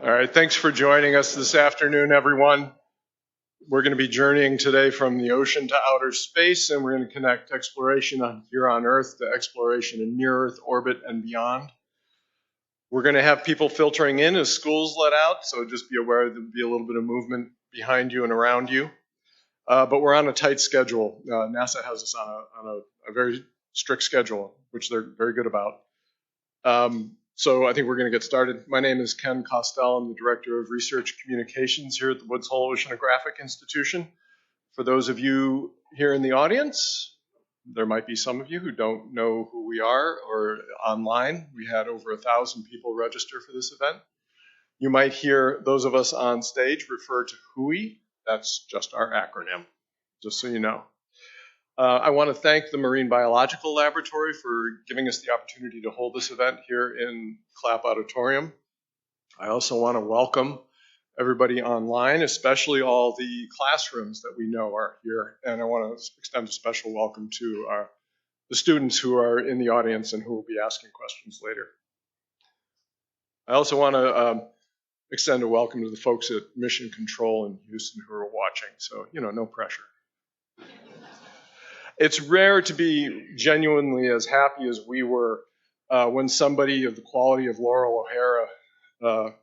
All right, thanks for joining us this afternoon, everyone. We're going to be journeying today from the ocean to outer space, and we're going to connect exploration here on Earth to exploration in near-Earth orbit and beyond. We're going to have people filtering in as schools let out, so just be aware there'll be a little bit of movement behind you and around you. But we're on a tight schedule. NASA has us on a very strict schedule, which they're very good about. So I think we're going to get started. My name is Ken Kostel. I'm the Director of Research Communications here at the Woods Hole Oceanographic Institution. For those of you here in the audience, there might be some of you who don't know who we are or online. We had over 1,000 people register for this event. You might hear those of us on stage refer to WHOI. That's just our acronym, just so you know. I want to thank the Marine Biological Laboratory for giving us the opportunity to hold this event here in Clapp Auditorium. I also want to welcome everybody online, especially all the classrooms that we know are here. And I want to extend a special welcome to the students who are in the audience and who will be asking questions later. I also want to extend a welcome to the folks at Mission Control in Houston who are watching. So, no pressure. It's rare to be genuinely as happy as we were when somebody of the quality of Loral O'Hara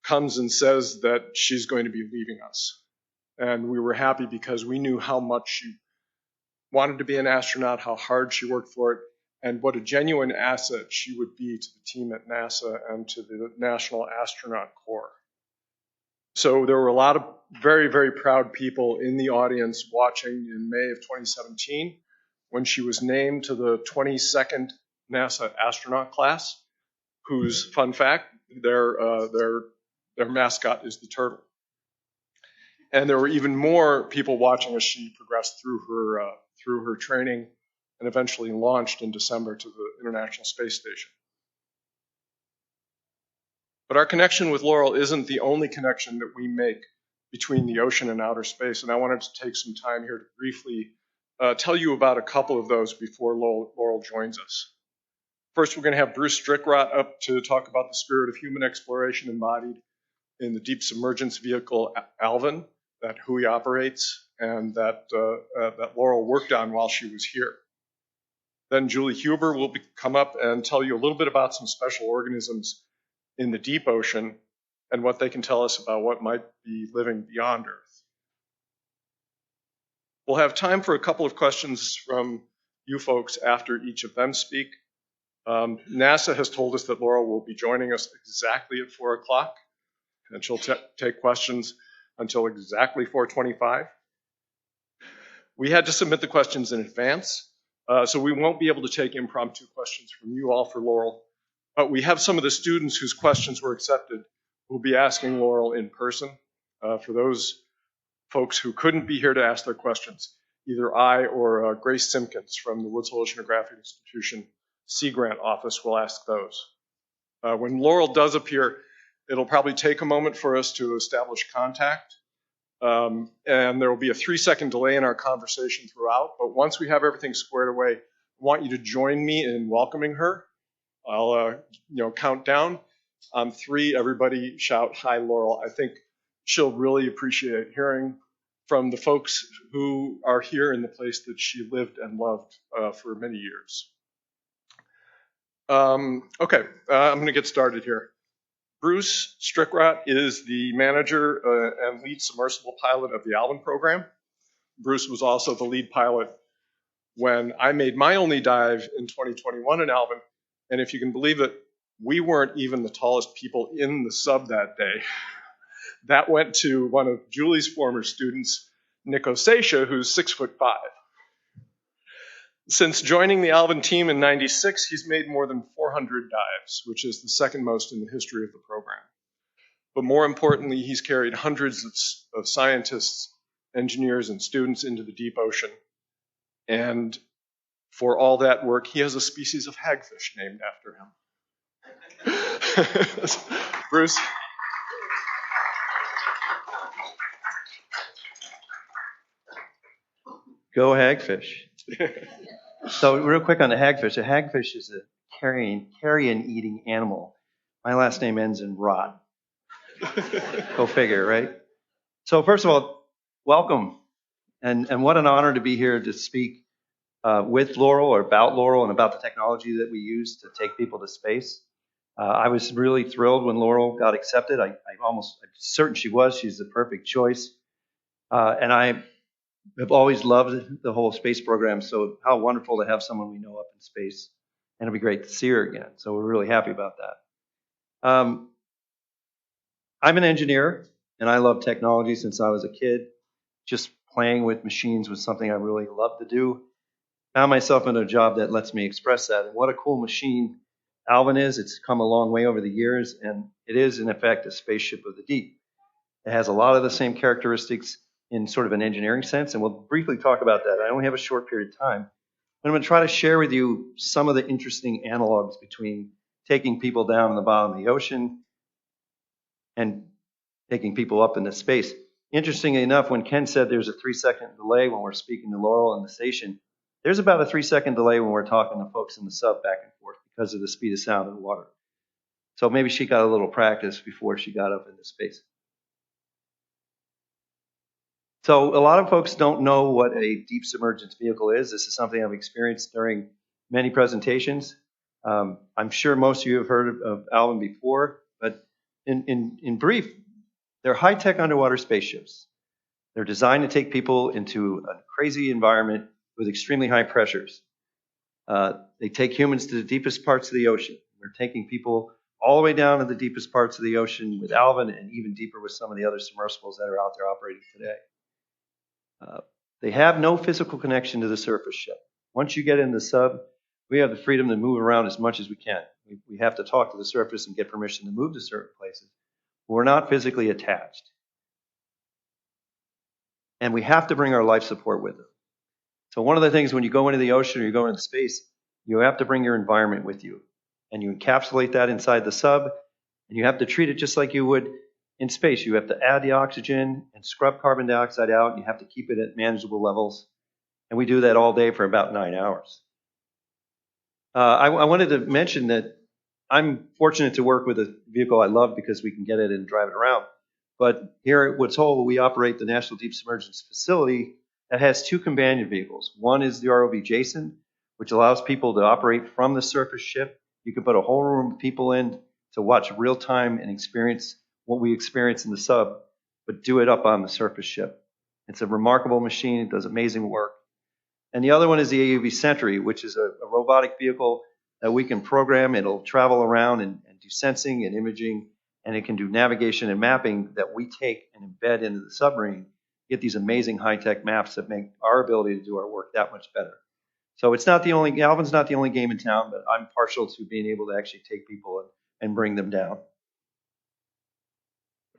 comes and says that she's going to be leaving us. And we were happy because we knew how much she wanted to be an astronaut, how hard she worked for it, and what a genuine asset she would be to the team at NASA and to the National Astronaut Corps. So there were a lot of very, very proud people in the audience watching in May of 2017 when she was named to the 22nd NASA astronaut class, whose, fun fact, their mascot is the turtle. And there were even more people watching as she progressed through her training and eventually launched in December to the International Space Station. But our connection with Loral isn't the only connection that we make between the ocean and outer space, and I wanted to take some time here to briefly tell you about a couple of those before Loral joins us. First, we're going to have Bruce Strickrott up to talk about the spirit of human exploration embodied in the deep submergence vehicle Alvin that WHOI operates and that Loral worked on while she was here. Then Julie Huber will come up and tell you a little bit about some special organisms in the deep ocean and what they can tell us about what might be living beyond Earth. We'll have time for a couple of questions from you folks after each of them speak. NASA has told us that Loral will be joining us exactly at 4 o'clock, and she'll take questions until exactly 4:25. We had to submit the questions in advance, so we won't be able to take impromptu questions from you all for Loral. But we have some of the students whose questions were accepted who will be asking Loral in person. For those folks who couldn't be here to ask their questions, either I or Grace Simpkins from the Woods Hole Oceanographic Institution Sea Grant Office will ask those. When Loral does appear, it'll probably take a moment for us to establish contact. And there will be a 3-second delay in our conversation throughout. But once we have everything squared away, I want you to join me in welcoming her. I'll count down. On 3, everybody shout, "Hi, Loral." I think she'll really appreciate hearing from the folks who are here in the place that she lived and loved for many years. Okay, I'm going to get started here. Bruce Strickrott is the manager and lead submersible pilot of the Alvin program. Bruce was also the lead pilot when I made my only dive in 2021 in Alvin. And if you can believe it, we weren't even the tallest people in the sub that day. That went to one of Julie's former students, Nick Osaccia, who's 6'5". Since joining the Alvin team in '96, he's made more than 400 dives, which is the second most in the history of the program. But more importantly, he's carried hundreds of scientists, engineers, and students into the deep ocean. And for all that work, he has a species of hagfish named after him. Bruce. Go hagfish. So real quick on the hagfish. A hagfish is a carrion-eating animal. My last name ends in rot. Go figure, right? So first of all, welcome. And what an honor to be here to speak with Loral or about Loral and about the technology that we use to take people to space. I was really thrilled when Loral got accepted. I'm certain she was. She's the perfect choice. And I have always loved the whole space program. So how wonderful to have someone we know up in space. And it'll be great to see her again. So we're really happy about that. I'm an engineer and I love technology since I was a kid. Just playing with machines was something I really loved to do. Found myself in a job that lets me express that. And what a cool machine Alvin is. It's come a long way over the years, and it is, in effect, a spaceship of the deep. It has a lot of the same characteristics in sort of an engineering sense, and we'll briefly talk about that. I only have a short period of time. But I'm going to try to share with you some of the interesting analogs between taking people down in the bottom of the ocean and taking people up into space. Interestingly enough, when Ken said there's a 3-second delay when we're speaking to Loral in the station, there's about a 3-second delay when we're talking to folks in the sub back and forth because of the speed of sound in the water. So maybe she got a little practice before she got up into space. So a lot of folks don't know what a deep submergence vehicle is. This is something I've experienced during many presentations. I'm sure most of you have heard of Alvin before, but in brief, they're high-tech underwater spaceships. They're designed to take people into a crazy environment with extremely high pressures. They take humans to the deepest parts of the ocean. We're taking people all the way down to the deepest parts of the ocean with Alvin and even deeper with some of the other submersibles that are out there operating today. They have no physical connection to the surface ship. Once you get in the sub, we have the freedom to move around as much as we can. We have to talk to the surface and get permission to move to certain places. But we're not physically attached. And we have to bring our life support with us. So one of the things when you go into the ocean or you go into space, you have to bring your environment with you. And you encapsulate that inside the sub, and you have to treat it just like you would in space. You have to add the oxygen and scrub carbon dioxide out. And you have to keep it at manageable levels. And we do that all day for about 9 hours. I wanted to mention that I'm fortunate to work with a vehicle I love because we can get it and drive it around. But here at WHOI, we operate the National Deep Submergence Facility that has 2 companion vehicles. One is the ROV Jason, which allows people to operate from the surface ship. You can put a whole room of people in to watch real time and experience what we experience in the sub, but do it up on the surface ship. It's a remarkable machine. It does amazing work. And the other one is the AUV Sentry, which is a robotic vehicle that we can program. It'll travel around and do sensing and imaging, and it can do navigation and mapping that we take and embed into the submarine, get these amazing high-tech maps that make our ability to do our work that much better. So it's not the only, Alvin's not the only game in town, but I'm partial to being able to actually take people and bring them down.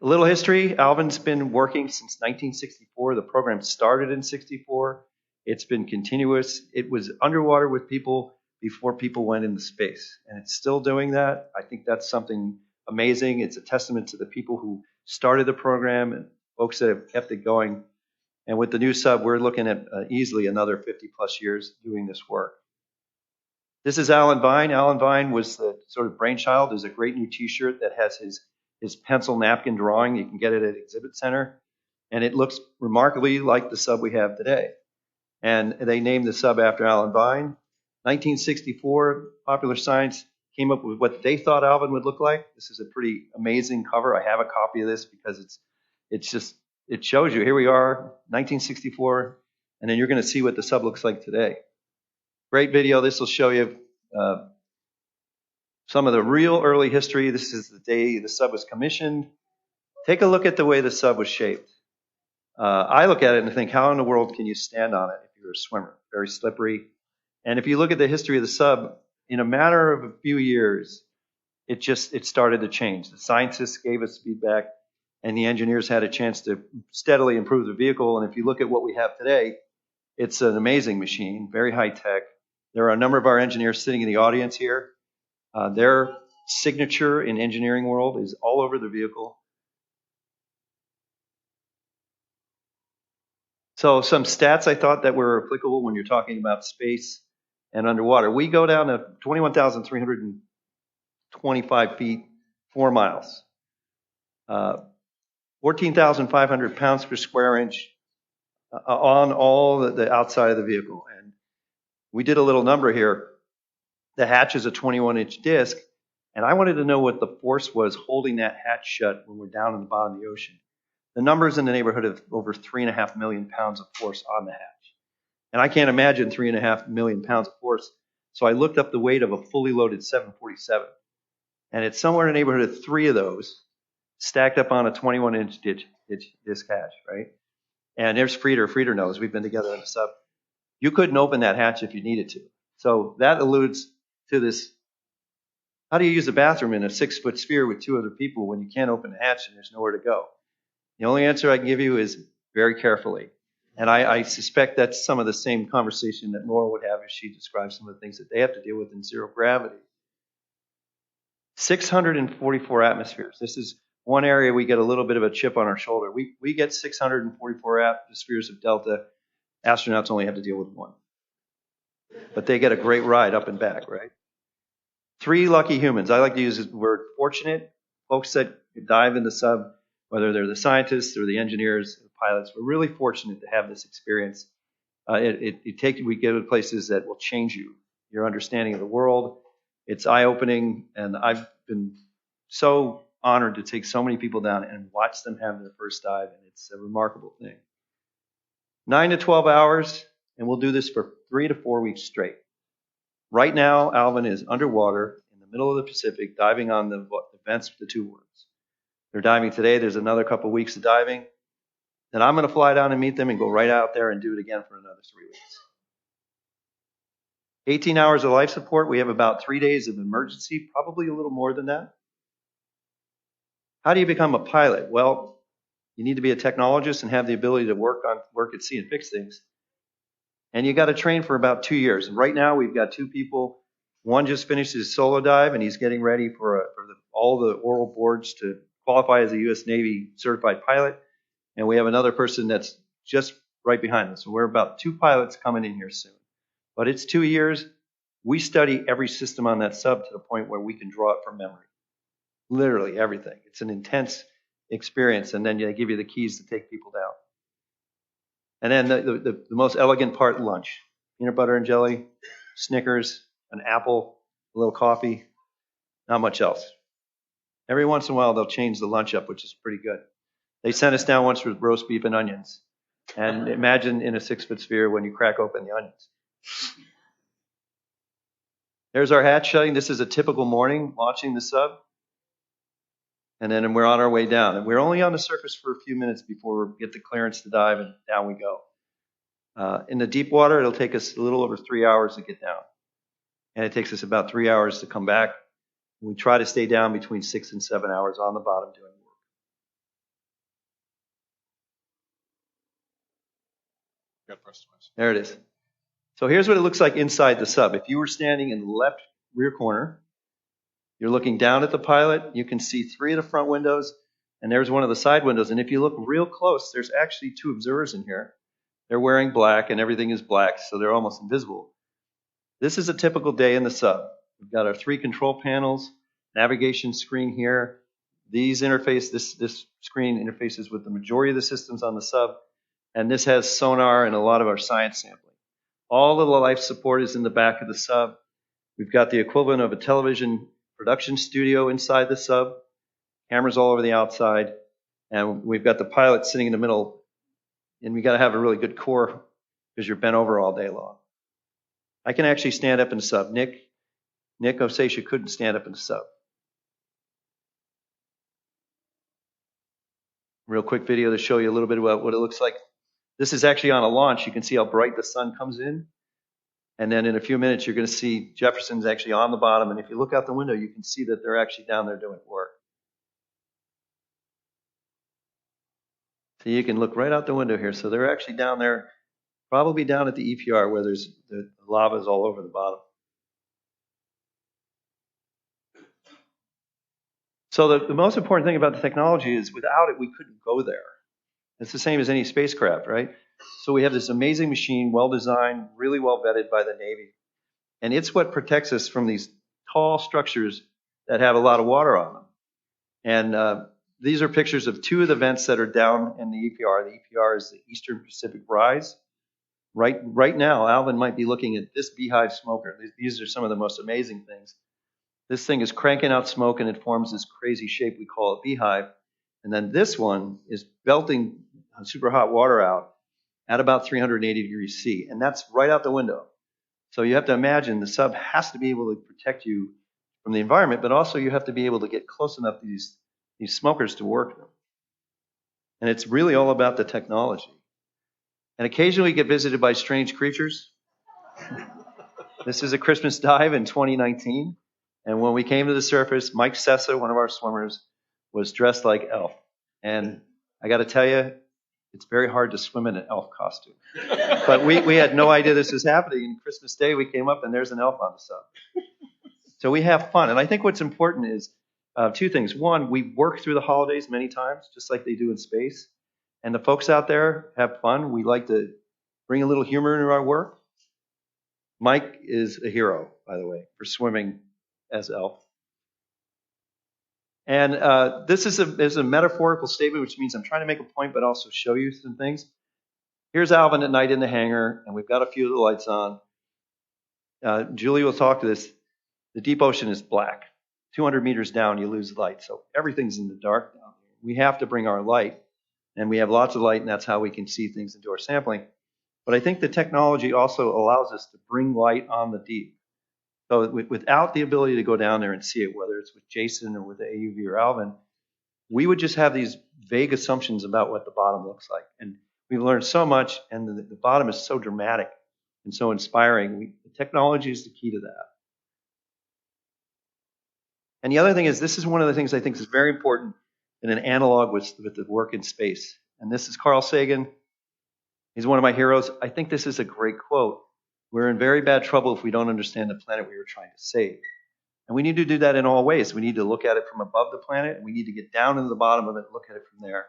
A little history, Alvin's been working since 1964. The program started in 64. It's been continuous. It was underwater with people before people went into space, and it's still doing that. I think that's something amazing. It's a testament to the people who started the program and folks that have kept it going. And with the new sub, we're looking at easily another 50 plus years doing this work. This is Alan Vine. Alan Vine was the sort of brainchild. There's a great new t-shirt that has his pencil napkin drawing. You can get it at Exhibit Center. And it looks remarkably like the sub we have today. And they named the sub after Alan Vine. 1964, Popular Science came up with what they thought Alvin would look like. This is a pretty amazing cover. I have a copy of this because it shows you, here we are, 1964, and then you're going to see what the sub looks like today. Great video. This will show you some of the real early history. This is the day the sub was commissioned. Take a look at the way the sub was shaped. I look at it and think, how in the world can you stand on it if you're a swimmer? Very slippery. And if you look at the history of the sub, in a matter of a few years, it started to change. The scientists gave us feedback, and the engineers had a chance to steadily improve the vehicle. And if you look at what we have today, it's an amazing machine, very high tech. There are a number of our engineers sitting in the audience here. Their signature in engineering world is all over the vehicle. So some stats I thought that were applicable when you're talking about space and underwater. We go down to 21,325 feet, 4 miles. 14,500 pounds per square inch on all the outside of the vehicle. And we did a little number here. The hatch is a 21-inch disc, and I wanted to know what the force was holding that hatch shut when we're down in the bottom of the ocean. The number's in the neighborhood of over 3.5 million pounds of force on the hatch. And I can't imagine 3.5 million pounds of force. So I looked up the weight of a fully loaded 747. And it's somewhere in the neighborhood of 3 of those stacked up on a 21-inch disc hatch, right? And there's Frieder. Frieder knows. We've been together in the sub. You couldn't open that hatch if you needed to. So that alludes to this. How do you use a bathroom in a 6-foot sphere with 2 other people when you can't open the hatch and there's nowhere to go? The only answer I can give you is very carefully. And I suspect that's some of the same conversation that Laura would have if she describes some of the things that they have to deal with in zero gravity. 644 atmospheres. This is one area we get a little bit of a chip on our shoulder. We get 644 atmospheres of delta. Astronauts only have to deal with 1. But they get a great ride up and back, right? 3 lucky humans. I like to use the word fortunate. Folks that dive in the sub, whether they're the scientists or the engineers, the pilots, we're really fortunate to have this experience. We go to places that will change you, your understanding of the world. It's eye-opening, and I've been so honored to take so many people down and watch them have their first dive, and it's a remarkable thing. 9 to 12 hours, and we'll do this for 3 to 4 weeks straight. Right now, Alvin is underwater in the middle of the Pacific, diving on the vents with the 2 worms. They're diving today. There's another couple weeks of diving. Then I'm going to fly down and meet them and go right out there and do it again for another 3 weeks. 18 hours of life support. We have about 3 days of emergency, probably a little more than that. How do you become a pilot? Well, you need to be a technologist and have the ability to work at sea and fix things. And you got to train for about 2 years. And right now we've got 2 people. One just finished his solo dive and he's getting ready for all the oral boards to qualify as a U.S. Navy certified pilot. And we have another person that's just right behind us. So we're about 2 pilots coming in here soon. But it's 2 years. We study every system on that sub to the point where we can draw it from memory. Literally everything. It's an intense experience. And then they give you the keys to take people down. And then the most elegant part, lunch. Peanut butter and jelly, Snickers, an apple, a little coffee, not much else. Every once in a while, they'll change the lunch up, which is pretty good. They sent us down once with roast beef and onions. And imagine in a 6-foot sphere when you crack open the onions. There's our hatch shutting. This is a typical morning launching the sub. And then we're on our way down. And we're only on the surface for a few minutes before we get the clearance to dive, and down we go. In the deep water, it'll take us a little over 3 hours to get down. And it takes us about 3 hours to come back. We try to stay down between 6 and 7 hours on the bottom doing work. There it is. So here's what it looks like inside the sub. If you were standing in the left rear corner, you're looking down at the pilot. You can see 3 of the front windows, and there's one of the side windows. And if you look real close, there's actually 2 observers in here. They're wearing black, and everything is black, so they're almost invisible. This is a typical day in the sub. We've got our 3 control panels, navigation screen here. This screen interfaces with the majority of the systems on the sub, and this has sonar and a lot of our science sampling. All of the life support is in the back of the sub. We've got the equivalent of a television production studio inside the sub, cameras all over the outside, and we've got the pilot sitting in the middle, and we got to have a really good core because you're bent over all day long. I can actually stand up in the sub. Nick Osasha couldn't stand up in the sub. Real quick video to show you a little bit about what it looks like. This is actually on a launch. You can see how bright the sun comes in. And then in a few minutes, you're going to see Jefferson's actually on the bottom. And if you look out the window, you can see that they're actually down there doing work. So you can look right out the window here. So they're actually down there, probably down at the EPR where there's the lava is all over the bottom. So the most important thing about the technology is without it, we couldn't go there. It's the same as any spacecraft, right? So we have this amazing machine, well-designed, really well vetted by the Navy. And it's what protects us from these tall structures that have a lot of water on them. And these are pictures of two of the vents that are down in the EPR. The EPR is the Eastern Pacific Rise. Right now, Alvin might be looking at this beehive smoker. These are some of the most amazing things. This thing is cranking out smoke and it forms this crazy shape we call a beehive. And then this one is belting super hot water out at about 380 degrees C. And that's right out the window. So you have to imagine the sub has to be able to protect you from the environment, but also you have to be able to get close enough to these smokers to work them. And it's really all about the technology. And occasionally we get visited by strange creatures. This is a Christmas dive in 2019. And when we came to the surface, Mike Sessa, one of our swimmers, was dressed like Elf. And I got to tell you, it's very hard to swim in an elf costume. But we had no idea this was happening. And Christmas Day, we came up and there's an elf on the sub. So we have fun. And I think what's important is two things. One, we work through the holidays many times, just like they do in space. And the folks out there have fun. We like to bring a little humor into our work. Mike is a hero, by the way, for swimming as Elf. And this is a metaphorical statement, which means I'm trying to make a point, but also show you some things. Here's Alvin at night in the hangar, and we've got a few of the lights on. Julie will talk to this. The deep ocean is black. 200 meters down, you lose light. So everything's in the dark down here. We have to bring our light, and we have lots of light, and that's how we can see things and do our sampling. But I think the technology also allows us to bring light on the deep. So without the ability to go down there and see it, whether it's with Jason or with the AUV or Alvin, we would just have these vague assumptions about what the bottom looks like. And we've learned so much, and the bottom is so dramatic and so inspiring. The technology is the key to that. And the other thing is, this is one of the things I think is very important in an analog with the work in space. And this is Carl Sagan. He's one of my heroes. I think this is a great quote. We're in very bad trouble if we don't understand the planet we were trying to save. And we need to do that in all ways. We need to look at it from above the planet, and we need to get down into the bottom of it and look at it from there.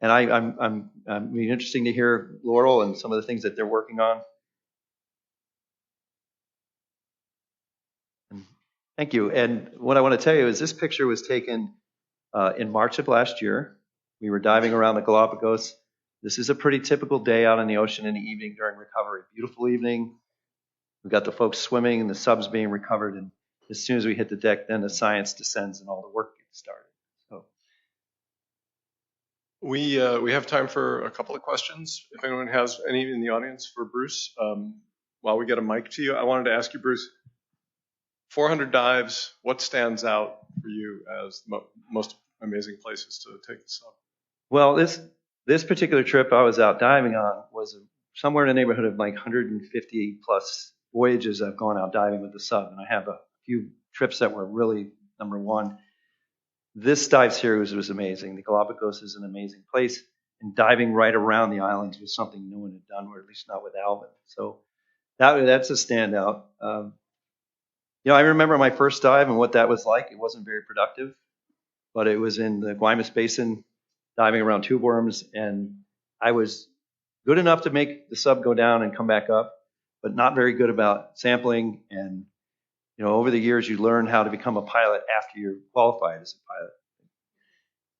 And I'm interesting to hear Loral and some of the things that they're working on. Thank you. And what I want to tell you is this picture was taken in March of last year. We were diving around the Galapagos. This is a pretty typical day out in the ocean in the evening during recovery. Beautiful evening. We've got the folks swimming and the subs being recovered. And as soon as we hit the deck, then the science descends and all the work gets started. So we have time for a couple of questions. If anyone has any in the audience for Bruce, while we get a mic to you, I wanted to ask you, Bruce, 400 dives, what stands out for you as the most amazing places to take the sub? Well, this particular trip I was out diving on was somewhere in the neighborhood of like 150 plus voyages I've gone out diving with the sub. And I have a few trips that were really number one. This dive series was amazing. The Galapagos is an amazing place. And diving right around the islands was something no one had done, or at least not with Alvin. So that's a standout. I remember my first dive and what that was like. It wasn't very productive, but it was in the Guaymas Basin, diving around tube worms, and I was good enough to make the sub go down and come back up, but not very good about sampling. And over the years, you learn how to become a pilot after you're qualified as a pilot.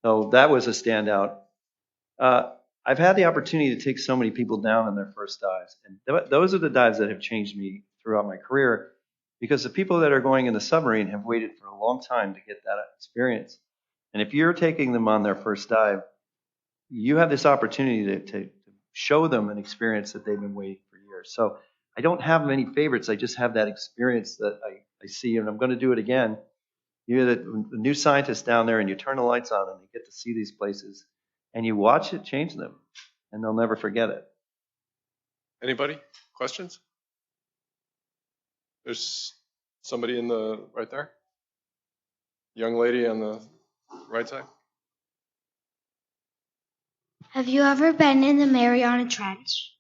So that was a standout. I've had the opportunity to take so many people down on their first dives, and those are the dives that have changed me throughout my career, because the people that are going in the submarine have waited for a long time to get that experience. And if you're taking them on their first dive, you have this opportunity to show them an experience that they've been waiting for years. So I don't have many favorites. I just have that experience that I see, and I'm going to do it again. You're the new scientist down there, and you turn the lights on, and you get to see these places, and you watch it change them, and they'll never forget it. Anybody? Questions? There's somebody right there. Young lady on the right side. Have you ever been in the Mariana Trench?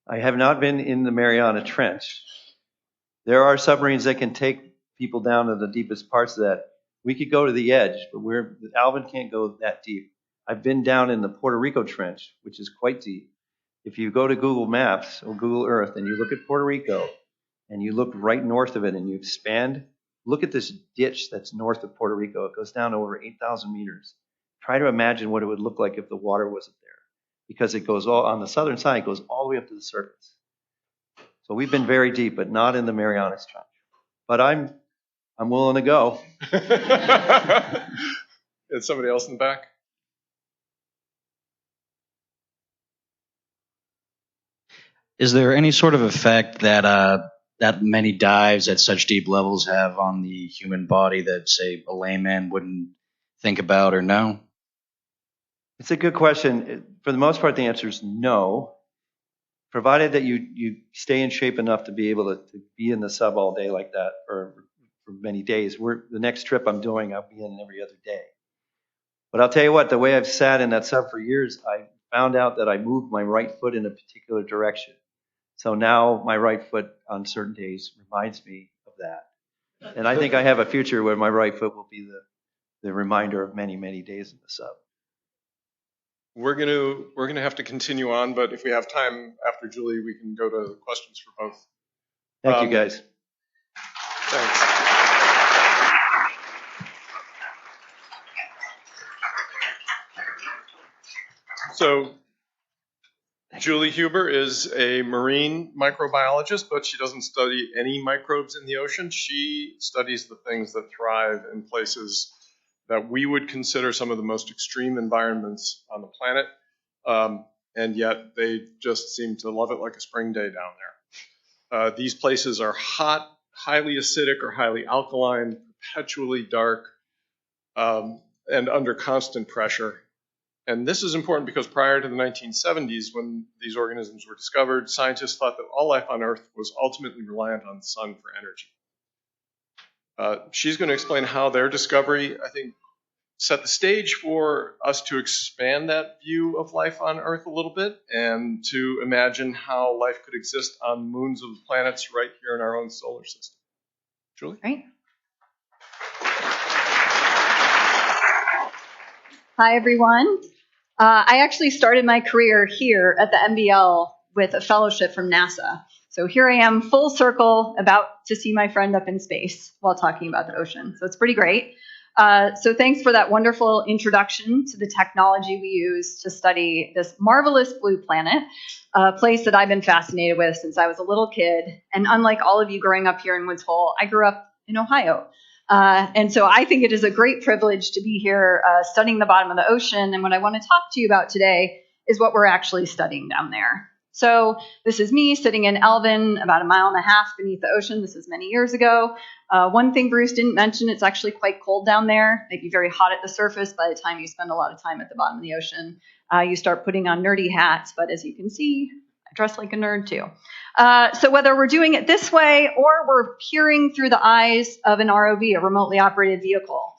I have not been in the Mariana Trench. There are submarines that can take people down to the deepest parts of that. We could go to the edge, but Alvin can't go that deep. I've been down in the Puerto Rico Trench, which is quite deep. If you go to Google Maps or Google Earth and you look at Puerto Rico and you look right north of it and you expand, look at this ditch that's north of Puerto Rico. It goes down to over 8,000 meters. try to imagine what it would look like if the water wasn't there, because it goes all on the southern side, it goes all the way up to the surface. So we've been very deep, but not in the Marianas Trench. But I'm willing to go. Is somebody else in the back? Is there any sort of effect that that many dives at such deep levels have on the human body that, say, a layman wouldn't think about or know? It's a good question. For the most part, the answer is no, provided that you stay in shape enough to be able to be in the sub all day like that for many days. The next trip I'm doing, I'll be in every other day. But I'll tell you what, the way I've sat in that sub for years, I found out that I moved my right foot in a particular direction. So now my right foot on certain days reminds me of that. And I think I have a future where my right foot will be the reminder of many, many days in the sub. We're gonna have to continue on, but if we have time after Julie, we can go to questions for both. Thank you, guys. Thanks. So Julie Huber is a marine microbiologist, but she doesn't study any microbes in the ocean. She studies the things that thrive in places that we would consider some of the most extreme environments on the planet, and yet they just seem to love it like a spring day down there. These places are hot, highly acidic or highly alkaline, perpetually dark, and under constant pressure. And this is important because prior to the 1970s, when these organisms were discovered, scientists thought that all life on Earth was ultimately reliant on the sun for energy. She's going to explain how their discovery, I think, set the stage for us to expand that view of life on Earth a little bit and to imagine how life could exist on moons of the planets right here in our own solar system. Julie? Great. Hi, everyone. I actually started my career here at the MBL with a fellowship from NASA. So here I am, full circle, about to see my friend up in space while talking about the ocean. So it's pretty great. So thanks for that wonderful introduction to the technology we use to study this marvelous blue planet, a place that I've been fascinated with since I was a little kid. And unlike all of you growing up here in Woods Hole, I grew up in Ohio. And so I think it is a great privilege to be here studying the bottom of the ocean. And what I want to talk to you about today is what we're actually studying down there. So this is me sitting in Alvin, about 1.5 miles beneath the ocean. This is many years ago. One thing Bruce didn't mention, it's actually quite cold down there. Maybe very hot at the surface. By the time you spend a lot of time at the bottom of the ocean, you start putting on nerdy hats. But as you can see, I dress like a nerd too. So whether we're doing it this way or we're peering through the eyes of an ROV, a remotely operated vehicle,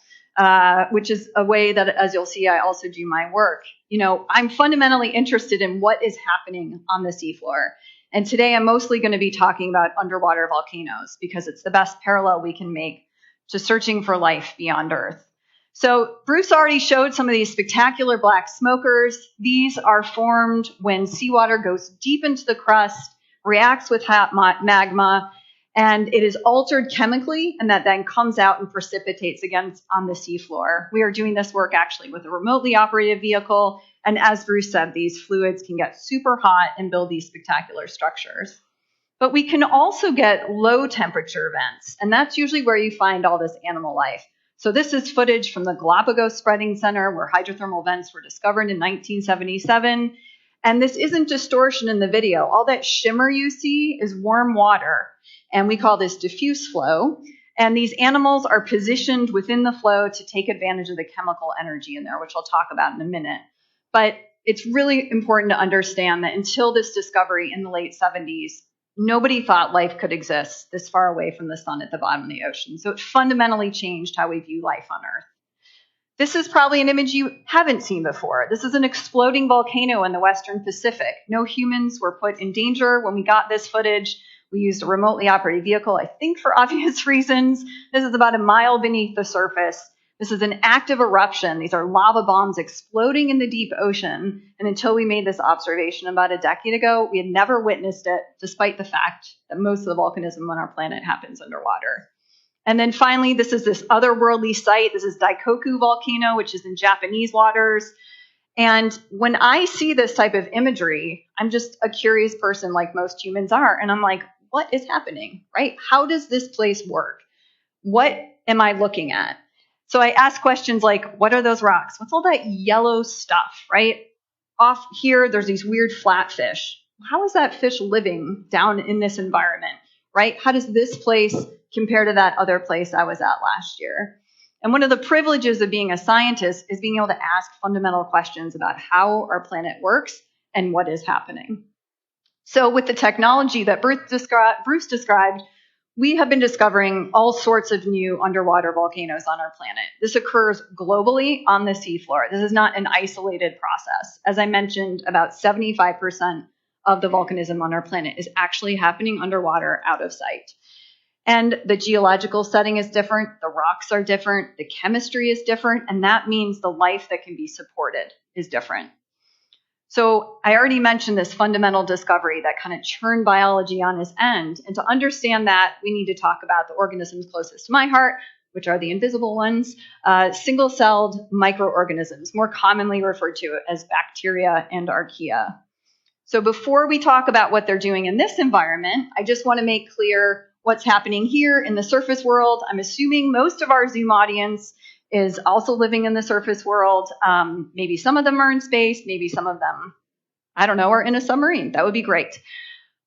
which is a way that, as you'll see, I also do my work. You know, I'm fundamentally interested in what is happening on the seafloor. And today I'm mostly going to be talking about underwater volcanoes because it's the best parallel we can make to searching for life beyond Earth. So Bruce already showed some of these spectacular black smokers. These are formed when seawater goes deep into the crust, reacts with hot magma, and it is altered chemically, and that then comes out and precipitates again on the seafloor. We are doing this work actually with a remotely operated vehicle, and as Bruce said, these fluids can get super hot and build these spectacular structures. But we can also get low temperature events, and that's usually where you find all this animal life. So this is footage from the Galapagos Spreading Center where hydrothermal vents were discovered in 1977. And this isn't distortion in the video. All that shimmer you see is warm water. And we call this diffuse flow. And these animals are positioned within the flow to take advantage of the chemical energy in there, which I'll talk about in a minute. But it's really important to understand that until this discovery in the late 70s, nobody thought life could exist this far away from the sun at the bottom of the ocean. So it fundamentally changed how we view life on Earth. This is probably an image you haven't seen before. This is an exploding volcano in the Western Pacific. No humans were put in danger when we got this footage. We used a remotely operated vehicle, I think for obvious reasons. This is about 1 mile beneath the surface. This is an active eruption. These are lava bombs exploding in the deep ocean. And until we made this observation about a decade ago, we had never witnessed it, despite the fact that most of the volcanism on our planet happens underwater. And then finally, this is this otherworldly site. This is Daikoku volcano, which is in Japanese waters. And when I see this type of imagery, I'm just a curious person like most humans are. And I'm like, what is happening, right? How does this place work? What am I looking at? So I ask questions like, what are those rocks? What's all that yellow stuff, right? Off here, there's these weird flatfish. How is that fish living down in this environment, right? How does this place compare to that other place I was at last year? And one of the privileges of being a scientist is being able to ask fundamental questions about how our planet works and what is happening. So with the technology that Bruce described, we have been discovering all sorts of new underwater volcanoes on our planet. This occurs globally on the seafloor. This is not an isolated process. As I mentioned, about 75% of the volcanism on our planet is actually happening underwater out of sight. And the geological setting is different, the rocks are different, the chemistry is different, and that means the life that can be supported is different. So I already mentioned this fundamental discovery that kind of churned biology on its end. And to understand that, we need to talk about the organisms closest to my heart, which are the invisible ones, single-celled microorganisms, more commonly referred to as bacteria and archaea. So before we talk about what they're doing in this environment, I just want to make clear what's happening here in the surface world. I'm assuming most of our Zoom audience is also living in the surface world. Maybe some of them are in space, maybe some of them, I don't know, are in a submarine. That would be great.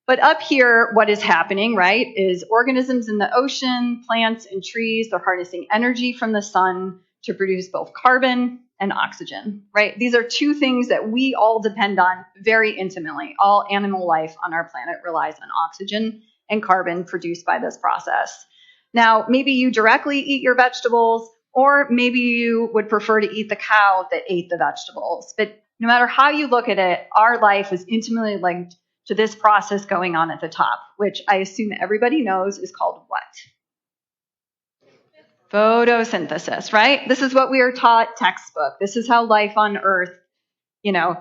But up here, what is happening, right, is organisms in the ocean, plants and trees, they're harnessing energy from the sun to produce both carbon and oxygen, right? These are two things that we all depend on very intimately. All animal life on our planet relies on oxygen and carbon produced by this process. Now, maybe you directly eat your vegetables, or maybe you would prefer to eat the cow that ate the vegetables. But no matter how you look at it, our life is intimately linked to this process going on at the top, which I assume everybody knows is called what? Photosynthesis, right? This is what we are taught textbook. This is how life on Earth,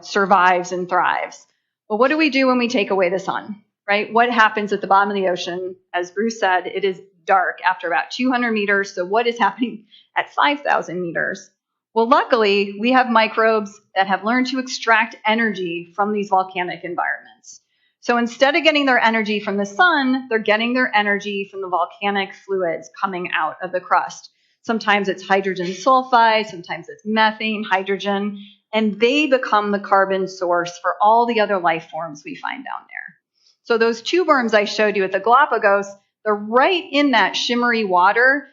survives and thrives. But what do we do when we take away the sun, right? What happens at the bottom of the ocean? As Bruce said, it is dark after about 200 meters. So what is happening at 5,000 meters? Well, luckily, we have microbes that have learned to extract energy from these volcanic environments. So instead of getting their energy from the sun, they're getting their energy from the volcanic fluids coming out of the crust. Sometimes it's hydrogen sulfide, sometimes it's methane, hydrogen, and they become the carbon source for all the other life forms we find down there. So those tube worms I showed you at the Galapagos, they're right in that shimmery water.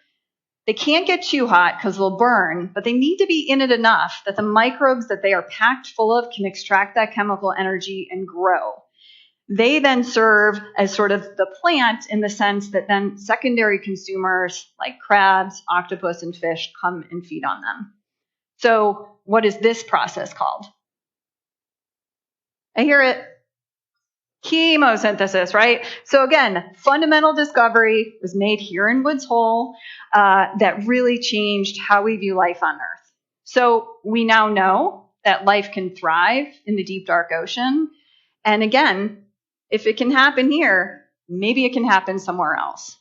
They can't get too hot because they'll burn, but they need to be in it enough that the microbes that they are packed full of can extract that chemical energy and grow. They then serve as sort of the plant in the sense that then secondary consumers like crabs, octopus, and fish come and feed on them. So what is this process called? I hear it. Chemosynthesis, right? So again, fundamental discovery was made here in Woods Hole that really changed how we view life on Earth. So we now know that life can thrive in the deep, dark ocean. And again, if it can happen here, maybe it can happen somewhere else.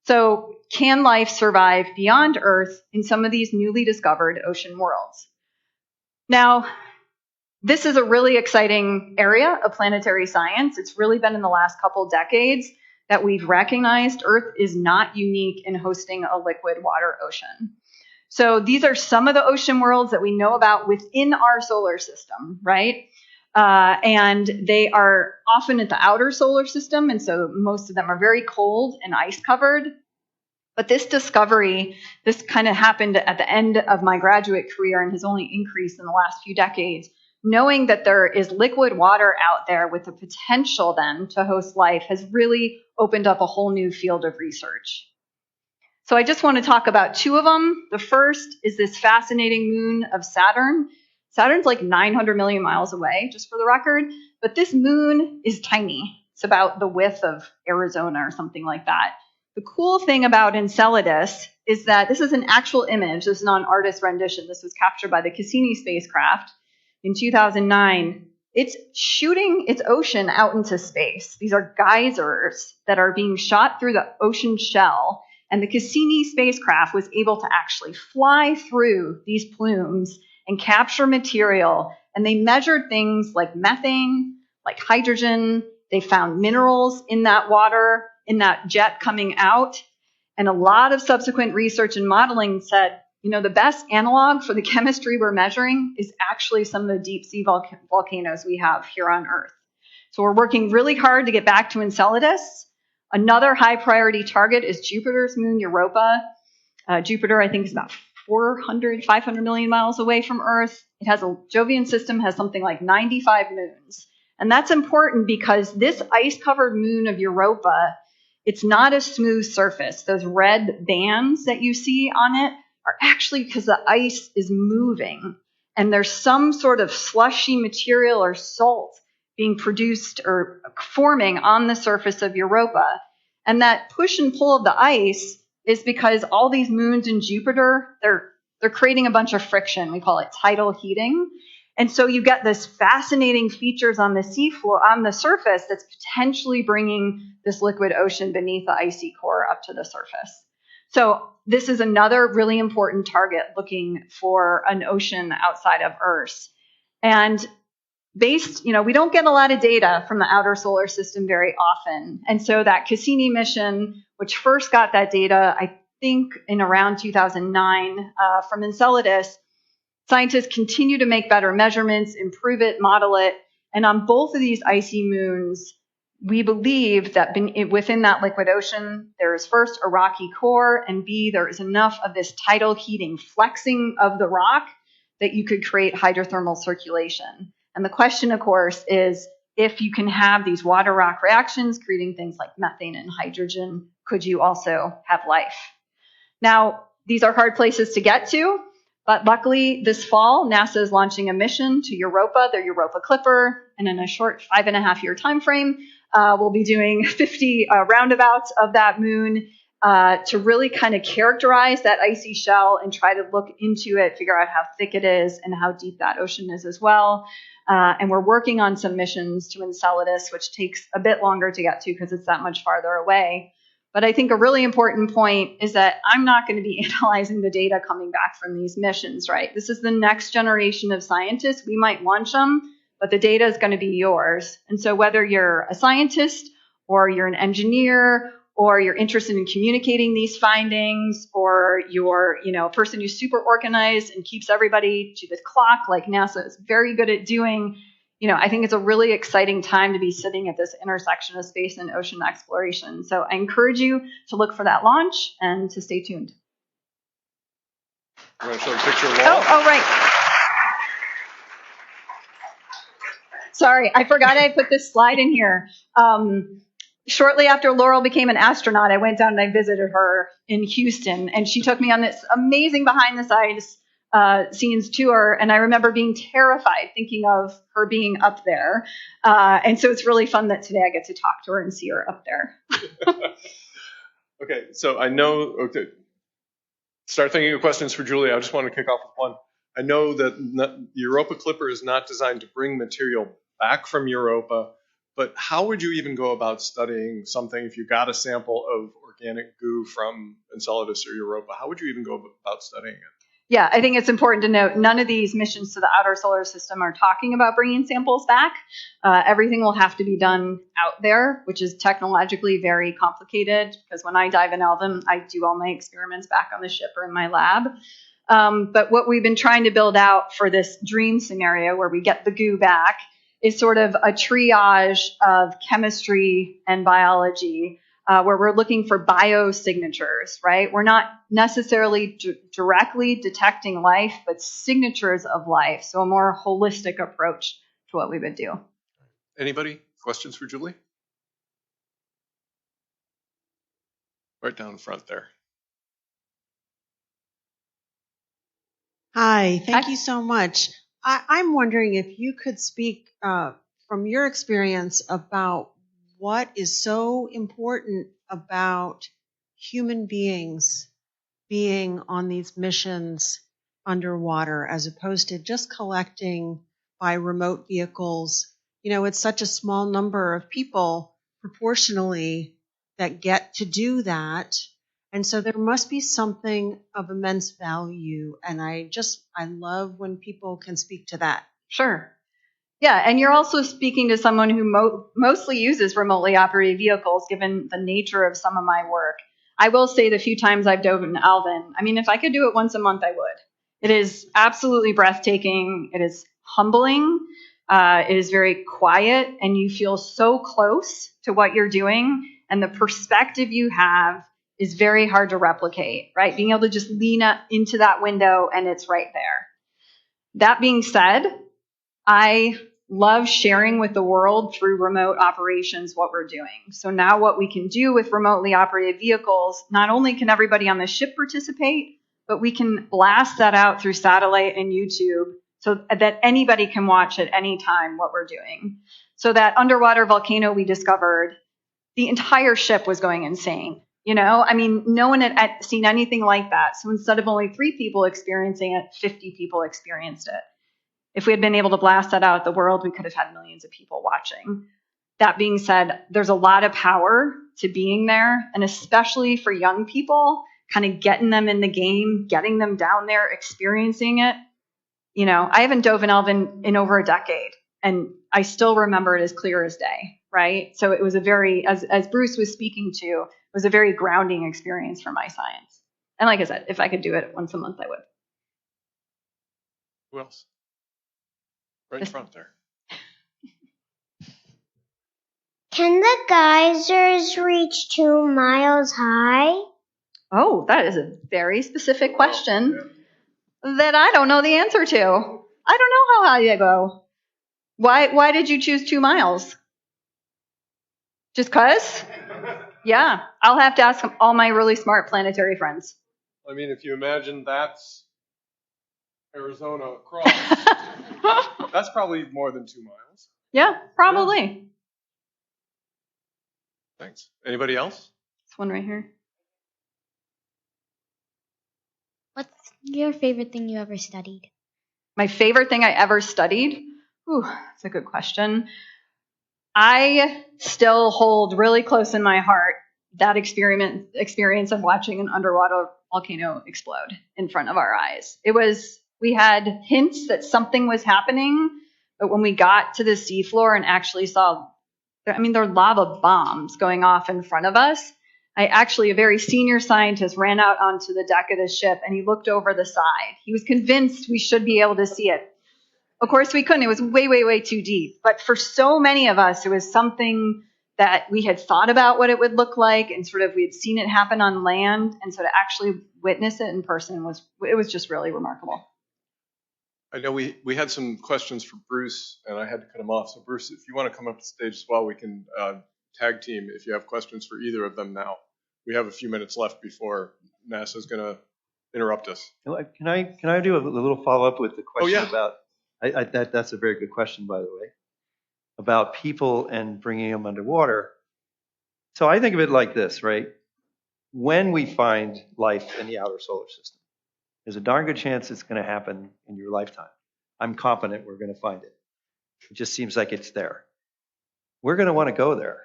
So can life survive beyond Earth in some of these newly discovered ocean worlds? Now, this is a really exciting area of planetary science. It's really been in the last couple decades that we've recognized Earth is not unique in hosting a liquid water ocean. So these are some of the ocean worlds that we know about within our solar system, right? And they are often at the outer solar system, and so most of them are very cold and ice covered. But this discovery, this kind of happened at the end of my graduate career and has only increased in the last few decades. Knowing that there is liquid water out there with the potential then to host life has really opened up a whole new field of research. So I just want to talk about two of them. The first is this fascinating moon of Saturn. Saturn's like 900 million miles away, just for the record, but this moon is tiny. It's about the width of Arizona or something like that. The cool thing about Enceladus is that this is an actual image. This is not an artist's rendition. This was captured by the Cassini spacecraft in 2009. It's shooting its ocean out into space. These are geysers that are being shot through the ocean shell, And the Cassini spacecraft was able to actually fly through these plumes and capture material. And they measured things like methane, like hydrogen. They found minerals in that water, in that jet coming out. And a lot of subsequent research and modeling said, the best analog for the chemistry we're measuring is actually some of the deep sea volcanoes we have here on Earth. So we're working really hard to get back to Enceladus. Another high priority target is Jupiter's moon, Europa. Jupiter, I think, is about 500 million miles away from Earth. It has a Jovian system, has something like 95 moons. And that's important because this ice-covered moon of Europa, it's not a smooth surface. Those red bands that you see on it are actually because the ice is moving. And there's some sort of slushy material or salt being produced or forming on the surface of Europa. And that push and pull of the ice is because all these moons in Jupiter, they're creating a bunch of friction. We call it tidal heating. And so you get this fascinating features on the seafloor, on the surface, that's potentially bringing this liquid ocean beneath the icy core up to the surface. So this is another really important target looking for an ocean outside of Earth. And we don't get a lot of data from the outer solar system very often. And so that Cassini mission, which first got that data, I think in around 2009 from Enceladus, scientists continue to make better measurements, improve it, model it. And on both of these icy moons, we believe that within that liquid ocean, there is first a rocky core, and B, there is enough of this tidal heating, flexing of the rock, that you could create hydrothermal circulation. And the question, of course, is if you can have these water-rock reactions, creating things like methane and hydrogen, could you also have life? Now, these are hard places to get to, but luckily this fall, NASA is launching a mission to Europa, their Europa Clipper, and in a short 5.5-year time frame, we'll be doing 50 roundabouts of that moon to really kind of characterize that icy shell and try to look into it, figure out how thick it is and how deep that ocean is as well. And we're working on some missions to Enceladus, which takes a bit longer to get to because it's that much farther away. But I think a really important point is that I'm not going to be analyzing the data coming back from these missions, right? This is the next generation of scientists. We might launch them, but the data is going to be yours. And so whether you're a scientist or you're an engineer or you're interested in communicating these findings, or you're a person who's super organized and keeps everybody to the clock like NASA is very good at doing, I think it's a really exciting time to be sitting at this intersection of space and ocean exploration. So I encourage you to look for that launch and to stay tuned. You want to show a picture of Laurel? Oh, right. Sorry, I forgot I put this slide in here. Shortly after Loral became an astronaut, I went down and I visited her in Houston, and she took me on this amazing behind-the-scenes scenes tour, and I remember being terrified thinking of her being up there. And so it's really fun that today I get to talk to her and see her up there. Okay, so start thinking of questions for Julie. I just want to kick off with one. I know that the Europa Clipper is not designed to bring material back from Europa, but how would you even go about studying something if you got a sample of organic goo from Enceladus or Europa? How would you even go about studying it? Yeah, I think it's important to note none of these missions to the outer solar system are talking about bringing samples back. Everything will have to be done out there, which is technologically very complicated because when I dive in Alvin, I do all my experiments back on the ship or in my lab. But what we've been trying to build out for this dream scenario where we get the goo back is sort of a triage of chemistry and biology where we're looking for biosignatures, right? We're not necessarily directly detecting life, but signatures of life. So a more holistic approach to what we would do. Anybody? Questions for Julie? Right down front there. Hi, thank you so much. I'm wondering if you could speak from your experience about what is so important about human beings being on these missions underwater as opposed to just collecting by remote vehicles. It's such a small number of people proportionally that get to do that. And so there must be something of immense value. And I love when people can speak to that. Sure. Yeah, and you're also speaking to someone who mostly uses remotely operated vehicles, given the nature of some of my work. I will say the few times I've dove in Alvin, I mean, if I could do it once a month, I would. It is absolutely breathtaking. It is humbling. It is very quiet, and you feel so close to what you're doing, and the perspective you have is very hard to replicate, right? Being able to just lean up into that window, and it's right there. That being said, I love sharing with the world through remote operations what we're doing. So now what we can do with remotely operated vehicles, not only can everybody on the ship participate, but we can blast that out through satellite and YouTube so that anybody can watch at any time what we're doing. So that underwater volcano we discovered, the entire ship was going insane. You know, I mean, no one had seen anything like that. So instead of only 3 people experiencing it, 50 people experienced it. If we had been able to blast that out at the world, we could have had millions of people watching. That being said, there's a lot of power to being there, and especially for young people, kind of getting them in the game, getting them down there, experiencing it. You know, I haven't dove in Alvin in over a decade, and I still remember it as clear as day, right? So it was a very, as Bruce was speaking to, it was a very grounding experience for my science. And like I said, if I could do it once a month, I would. Who else? Right in front there. Can the geysers reach 2 miles high? Oh, that is a very specific question that I don't know the answer to. I don't know how high they go. Why did you choose 2 miles? Just 'cause? Yeah, I'll have to ask all my really smart planetary friends. I mean, if you imagine that's Arizona across, that's probably more than 2 miles. Yeah, probably. Thanks. Anybody else? This one right here. What's your favorite thing you ever studied? My favorite thing I ever studied? Ooh, that's a good question. I still hold really close in my heart that experience of watching an underwater volcano explode in front of our eyes. We had hints that something was happening, but when we got to the seafloor and actually saw, there are lava bombs going off in front of us. A very senior scientist ran out onto the deck of the ship and he looked over the side. He was convinced we should be able to see it. Of course we couldn't. It was way, way, way too deep. But for so many of us, it was something that we had thought about what it would look like, and sort of we had seen it happen on land, and so to actually witness it in person was just really remarkable. I know we had some questions for Bruce, and I had to cut him off. So Bruce, if you want to come up to the stage as well, we can tag team if you have questions for either of them now. We have a few minutes left before NASA's going to interrupt us. Can I do a little follow up with the question yeah. about? That's a very good question, by the way, about people and bringing them underwater. So I think of it like this, right? When we find life in the outer solar system, there's a darn good chance it's going to happen in your lifetime. I'm confident we're going to find it. It just seems like it's there. We're going to want to go there.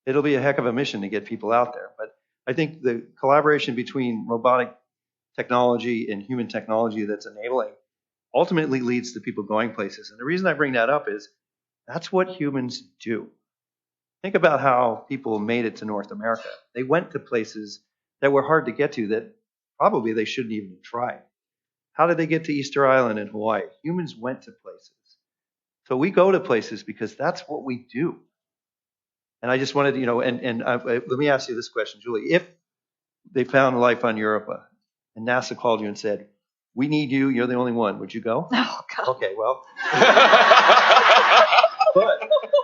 It'll be a heck of a mission to get people out there. But I think the collaboration between robotic technology and human technology that's enabling ultimately leads to people going places. And the reason I bring that up is that's what humans do. Think about how people made it to North America. They went to places that were hard to get to that probably they shouldn't even have tried. How did they get to Easter Island in Hawaii? Humans went to places. So we go to places because that's what we do. And I just wanted to, let me ask you this question, Julie. If they found life on Europa and NASA called you and said, we need you, you're the only one, would you go? Oh, God. Okay, well.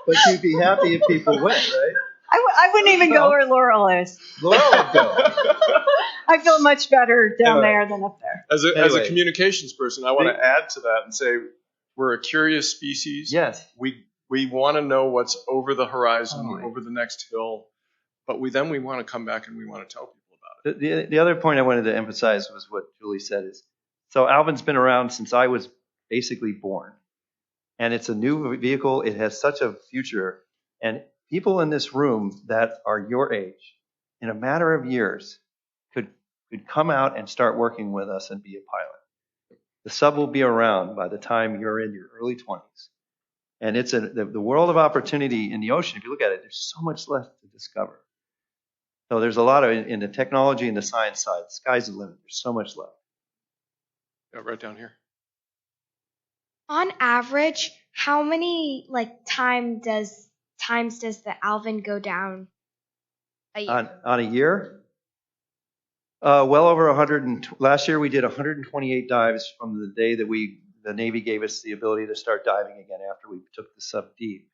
but you'd be happy if people went, right? I wouldn't even go where Loral is. Laurel would go. I feel much better down there than up there. As a communications person, I want to add to that and say we're a curious species. Yes. We want to know what's over the horizon, over the next hill, but we want to come back and we want to tell people about it. The other point I wanted to emphasize was what Julie said is, so Alvin's been around since I was basically born. And it's a new vehicle. It has such a future. And people in this room that are your age, in a matter of years, could come out and start working with us and be a pilot. The sub will be around by the time you're in your early 20s. And it's the world of opportunity in the ocean. If you look at it, there's so much left to discover. So there's a lot of, in the technology and the science side, the sky's the limit. There's so much left. Yeah, right down here. On average, how many times does the Alvin go down a year? On a year? Well over 100. Last year we did 128 dives from the day that the Navy gave us the ability to start diving again after we took the sub deep.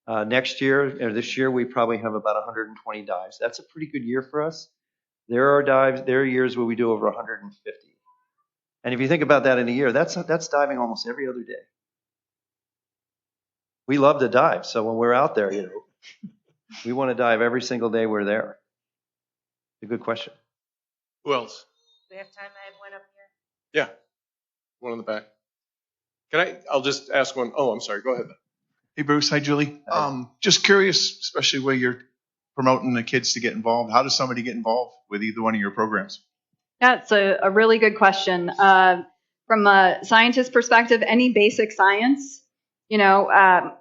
Next year, or this year, we probably have about 120 dives. That's a pretty good year for us. There are years where we do over 150. And if you think about that in a year, that's diving almost every other day. We love to dive, so when we're out there, we want to dive every single day we're there. It's a good question. Who else? We have time. I have one up here. Yeah, one in the back. I'll just ask one. Oh, I'm sorry. Go ahead. Hey, Bruce. Hi, Julie. Hi. Just curious, especially where you're promoting the kids to get involved. How does somebody get involved with either one of your programs? That's a really good question. From a scientist perspective, any basic science,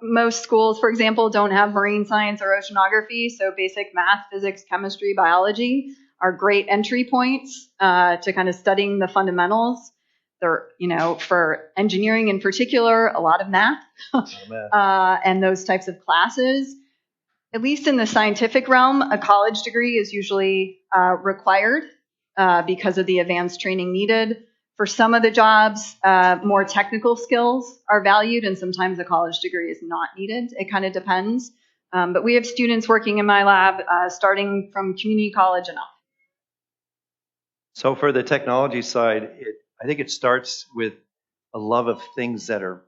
most schools, for example, don't have marine science or oceanography, so basic math, physics, chemistry, biology are great entry points to kind of studying the fundamentals. They're, for engineering in particular, a lot of math and those types of classes. At least in the scientific realm, a college degree is usually required because of the advanced training needed. For some of the jobs, more technical skills are valued, and sometimes a college degree is not needed. It kind of depends. But we have students working in my lab starting from community college and up. So for the technology side, I think it starts with a love of things that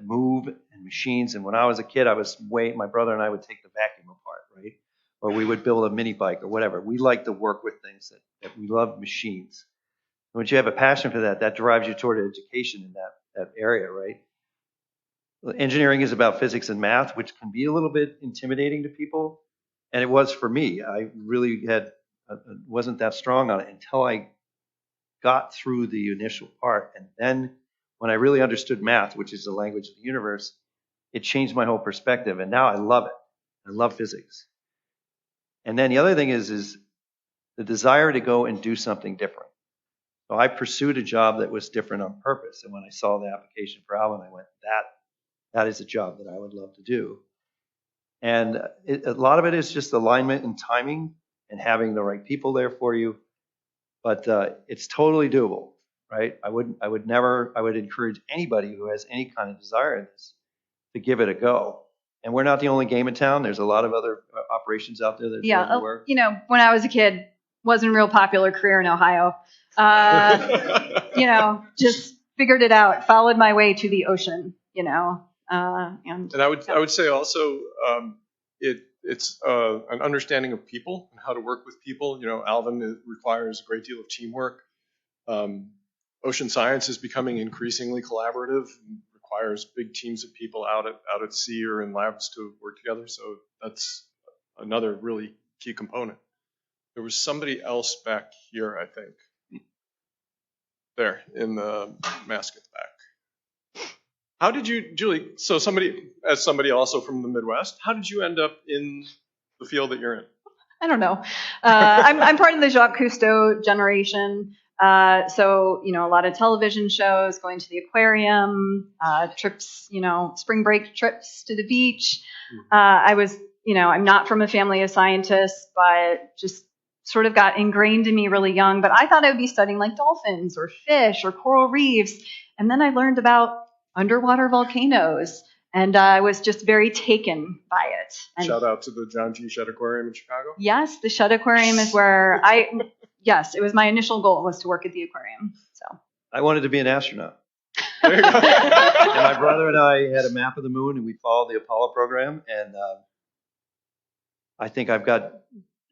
move and machines. And when I was a kid, my brother and I would take the vacuum apart, right? Or we would build a mini bike or whatever. We like to work with things that we love machines. And once you have a passion for that drives you toward education in that area, right? Engineering is about physics and math, which can be a little bit intimidating to people. And it was for me. I really wasn't that strong on it until I got through the initial part. And then when I really understood math, which is the language of the universe, it changed my whole perspective. And now I love it. I love physics. And then the other thing is the desire to go and do something different. So I pursued a job that was different on purpose. And when I saw the application for Alvin, I went, that is a job that I would love to do. And a lot of it is just alignment and timing and having the right people there for you. But it's totally doable, right? I would encourage anybody who has any kind of desire in this to give it a go. And we're not the only game in town. There's a lot of other operations out there that do work. When I was a kid, wasn't a real popular career in Ohio. Just figured it out, followed my way to the ocean, and I would say also it's an understanding of people and how to work with people. Alvin requires a great deal of teamwork. Ocean science is becoming increasingly collaborative and requires big teams of people out at sea or in labs to work together. So that's another really key component. There was somebody else back here, I think. There in the mask at the back. How did you, Julie? So somebody also from the Midwest, how did you end up in the field that you're in? I don't know. I'm part of the Jacques Cousteau generation. So a lot of television shows, going to the aquarium, trips, spring break trips to the beach. I was, I'm not from a family of scientists, but just sort of got ingrained in me really young. But I thought I would be studying like dolphins or fish or coral reefs. And then I learned about underwater volcanoes. And I was just very taken by it. And shout out to the John G. Shedd Aquarium in Chicago. Yes, the Shedd Aquarium is where yes, it was my initial goal was to work at the aquarium. So I wanted to be an astronaut. There you go. And my brother and I had a map of the moon, and we followed the Apollo program. And I think I've got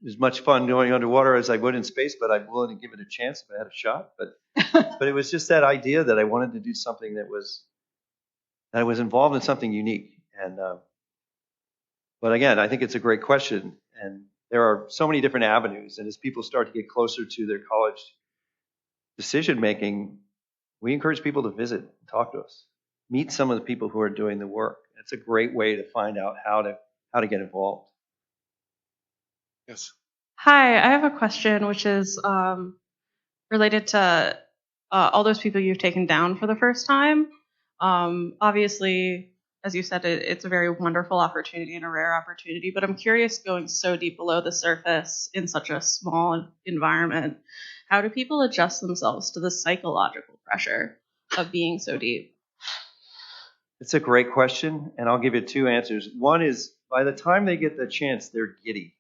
as much fun going underwater as I would in space, but I'm willing to give it a chance if I had a shot. But it was just that idea that I wanted to do something that I was involved in something unique. And but again, I think it's a great question. And there are so many different avenues. And as people start to get closer to their college decision making, we encourage people to visit and talk to us. Meet some of the people who are doing the work. It's a great way to find out how to get involved. Yes. Hi, I have a question which is related to all those people you've taken down for the first time. Obviously, as you said, it's a very wonderful opportunity and a rare opportunity, but I'm curious, going so deep below the surface in such a small environment, how do people adjust themselves to the psychological pressure of being so deep? It's a great question, and I'll give you two answers. One is, by the time they get the chance, they're giddy.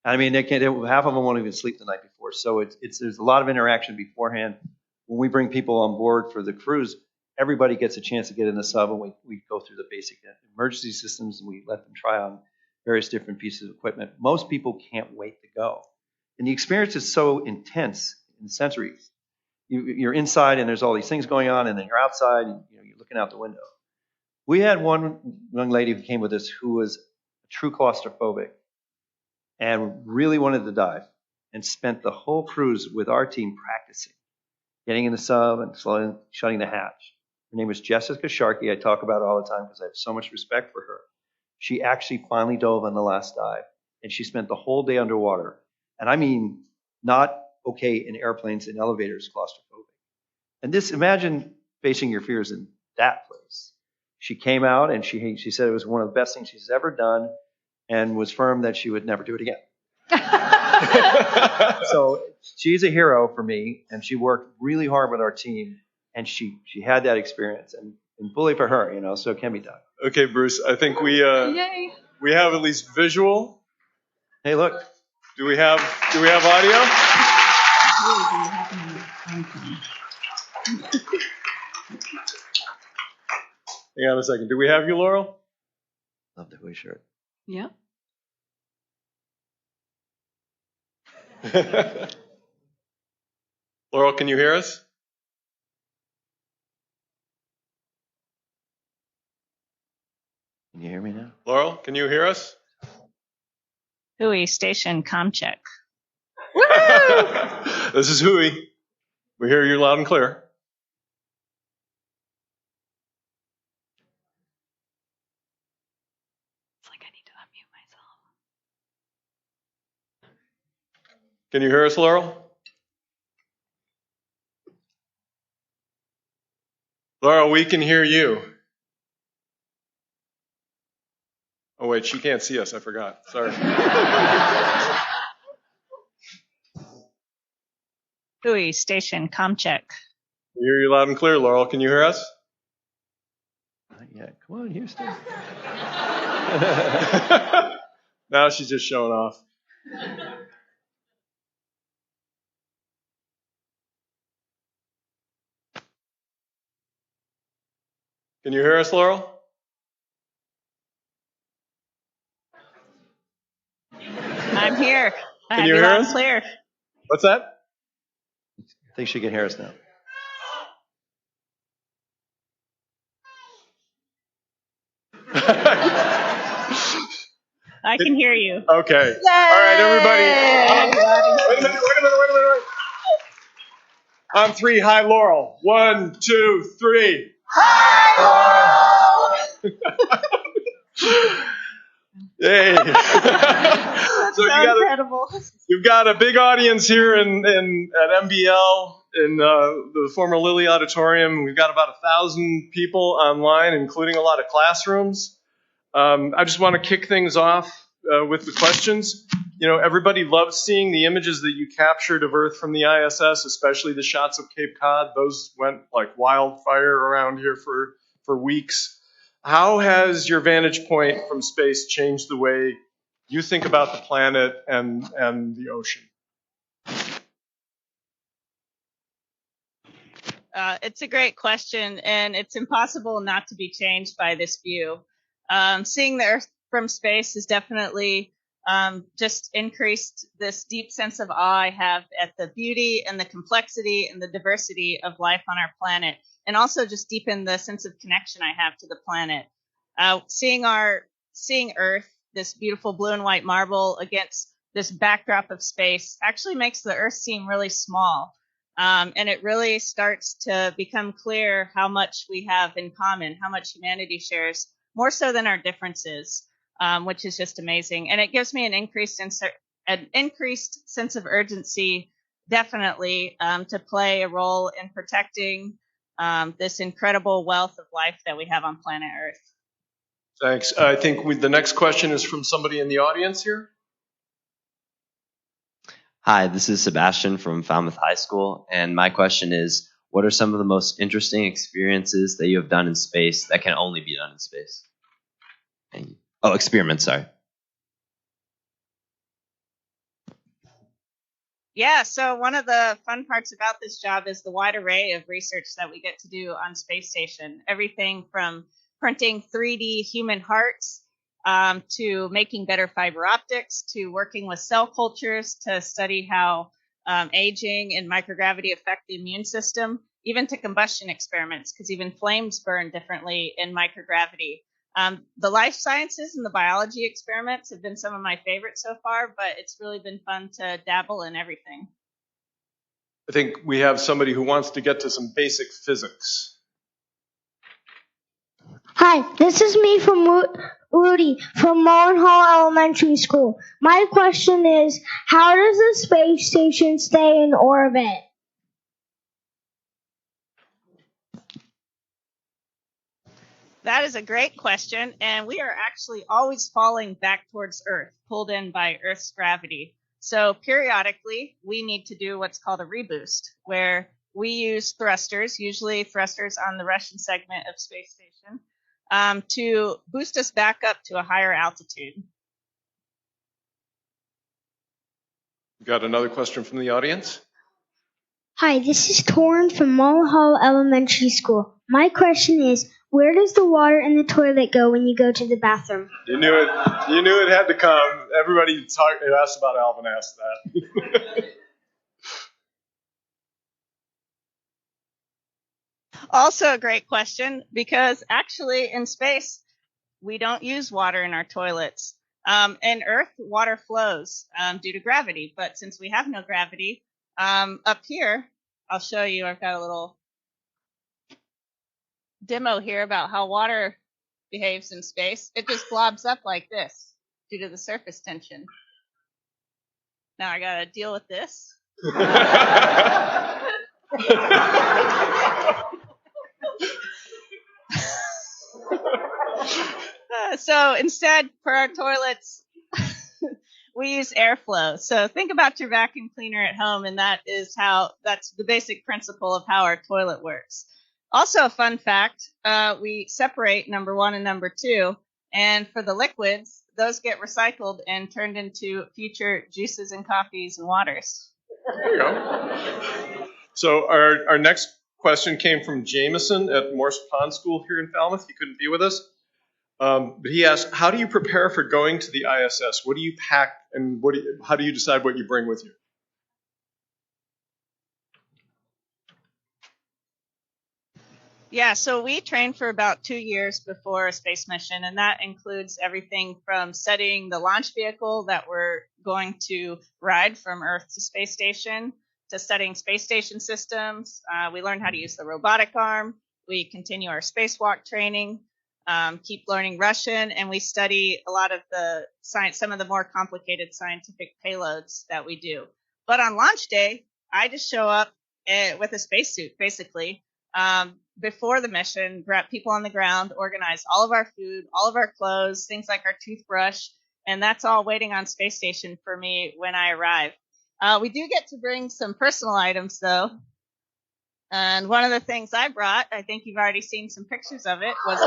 I mean, half of them won't even sleep the night before. So there's a lot of interaction beforehand. When we bring people on board for the cruise, everybody gets a chance to get in the sub, and we go through the basic emergency systems, and we let them try on various different pieces of equipment. Most people can't wait to go. And the experience is so intense in the sensories. You're inside, and there's all these things going on, and then you're outside, and you're looking out the window. We had one young lady who came with us who was a true claustrophobic and really wanted to dive, and spent the whole cruise with our team practicing, getting in the sub and slowly shutting the hatch. Her name was Jessica Sharkey. I talk about her all the time because I have so much respect for her. She actually finally dove on the last dive, and she spent the whole day underwater. And I mean, not okay in airplanes and elevators claustrophobic. And imagine facing your fears in that place. She came out, and she said it was one of the best things she's ever done, and was firm that she would never do it again. So she's a hero for me, and she worked really hard with our team, and she had that experience, and bully for her, so it can be done. Okay, Bruce, I think we have at least visual. Hey, look. Do we have audio? Hang on a second. Do we have you, Laurel? Love the HOI shirt. Yep. Laurel, can you hear us? Can you hear me now? Laurel, can you hear us? HOI station com check. This is HOI. We hear you loud and clear. It's like I need to unmute myself. Can you hear us, Laurel? Laurel, we can hear you. Oh, wait, she can't see us. I forgot. Sorry. HOI station com check. We hear you loud and clear, Laurel. Can you hear us? Not yet. Come on, Houston. Now she's just showing off. Can you hear us, Laurel? I'm here. Can you hear loud us? and clear. What's that? I think she can hear us now. I can hear you. Okay. All right, everybody. Wait a minute. On three, hi, Laurel. 1, 2, 3. Hi, Laurel! Yay. So Incredible. you've got a big audience here at MBL in the former Lilly Auditorium. We've got about 1,000 people online, including a lot of classrooms. I just want to kick things off with the questions. Everybody loves seeing the images that you captured of Earth from the ISS, especially the shots of Cape Cod. Those went like wildfire around here for weeks. How has your vantage point from space changed the way you think about the planet and the ocean? It's a great question, and it's impossible not to be changed by this view. Seeing the Earth from space has definitely just increased this deep sense of awe I have at the beauty and the complexity and the diversity of life on our planet, and also just deepen the sense of connection I have to the planet. Seeing Earth, this beautiful blue and white marble against this backdrop of space actually makes the Earth seem really small. And it really starts to become clear how much we have in common, how much humanity shares, more so than our differences, which is just amazing. And it gives me an increased sense of urgency, definitely, to play a role in protecting this incredible wealth of life that we have on planet Earth. Thanks. I think the next question is from somebody in the audience here. Hi, this is Sebastian from Falmouth High School, and my question is, what are some of the most interesting experiences that you have done in space that can only be done in space? Thank you. Oh, experiments, sorry. Yeah, so one of the fun parts about this job is the wide array of research that we get to do on space station. Everything from printing 3D human hearts to making better fiber optics, to working with cell cultures to study how aging and microgravity affect the immune system, even to combustion experiments, because even flames burn differently in microgravity. The life sciences and the biology experiments have been some of my favorites so far, but it's really been fun to dabble in everything. I think we have somebody who wants to get to some basic physics. Hi, this is me from Rudy from Hall Elementary School. My question is, how does the space station stay in orbit? That is a great question, and we are actually always falling back towards Earth, pulled in by Earth's gravity. So periodically, we need to do what's called a reboost, where we use thrusters, usually thrusters on the Russian segment of space station, to boost us back up to a higher altitude. Got another question from the audience? Hi, this is Torrin from Hall Elementary School. My question is, where does the water in the toilet go when you go to the bathroom? You knew it. You knew it had to come. Everybody asked about Alvin asked that. Also a great question, because actually in space, we don't use water in our toilets. In Earth, water flows due to gravity, but since we have no gravity, up here, I'll show you, I've got a little demo here about how water behaves in space. It just blobs up like this due to the surface tension. Now I gotta deal with this. So instead, for our toilets, we use airflow. So think about your vacuum cleaner at home, and that's the basic principle of how our toilet works. Also, a fun fact, we separate number 1 and number 2, and for the liquids, those get recycled and turned into future juices and coffees and waters. There you go. So our next question came from Jameson at Morse Pond School here in Falmouth. He couldn't be with us. But he asked, how do you prepare for going to the ISS? What do you pack, and how do you decide what you bring with you? Yeah, so we train for about 2 years before a space mission, and that includes everything from studying the launch vehicle that we're going to ride from Earth to space station, to studying space station systems. We learn how to use the robotic arm. We continue our spacewalk training, keep learning Russian, and we study a lot of the science, some of the more complicated scientific payloads that we do. But on launch day, I just show up with a spacesuit, basically. Before the mission, grab people on the ground, organize all of our food, all of our clothes, things like our toothbrush, and that's all waiting on space station for me when I arrive. We do get to bring some personal items, though. And one of the things I brought, I think you've already seen some pictures of it, was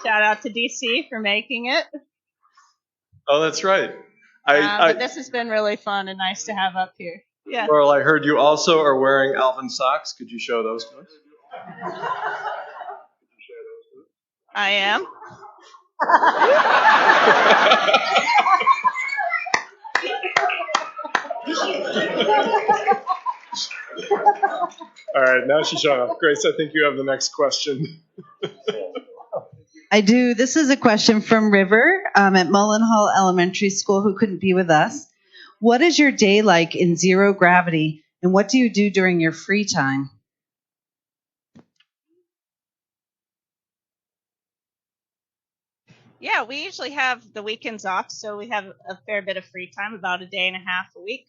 shout out to DC for making it. Oh, that's right. But this has been really fun and nice to have up here. Yeah. Loral, I heard you also are wearing Alvin socks. Could you show those to us? I am. All right, now she's showing up. Grace, I think you have the next question. I do. This is a question from River at Mullenhall Elementary School, who couldn't be with us. What is your day like in zero gravity, and what do you do during your free time? Yeah, we usually have the weekends off, so we have a fair bit of free time, about a day and a half a week.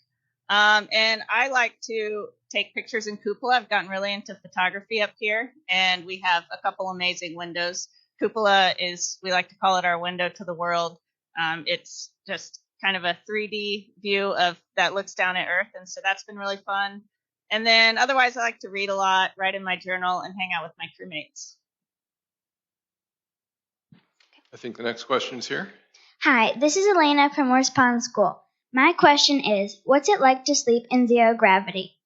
And I like to take pictures in cupola. I've gotten really into photography up here, and we have a couple amazing windows. Cupola is, we like to call it our window to the world. It's just kind of a 3D view of that looks down at Earth, and so that's been really fun. And then otherwise, I like to read a lot, write in my journal, and hang out with my crewmates. I think the next question is here. Hi, this is Elena from Morse Pond School. My question is, what's it like to sleep in zero gravity?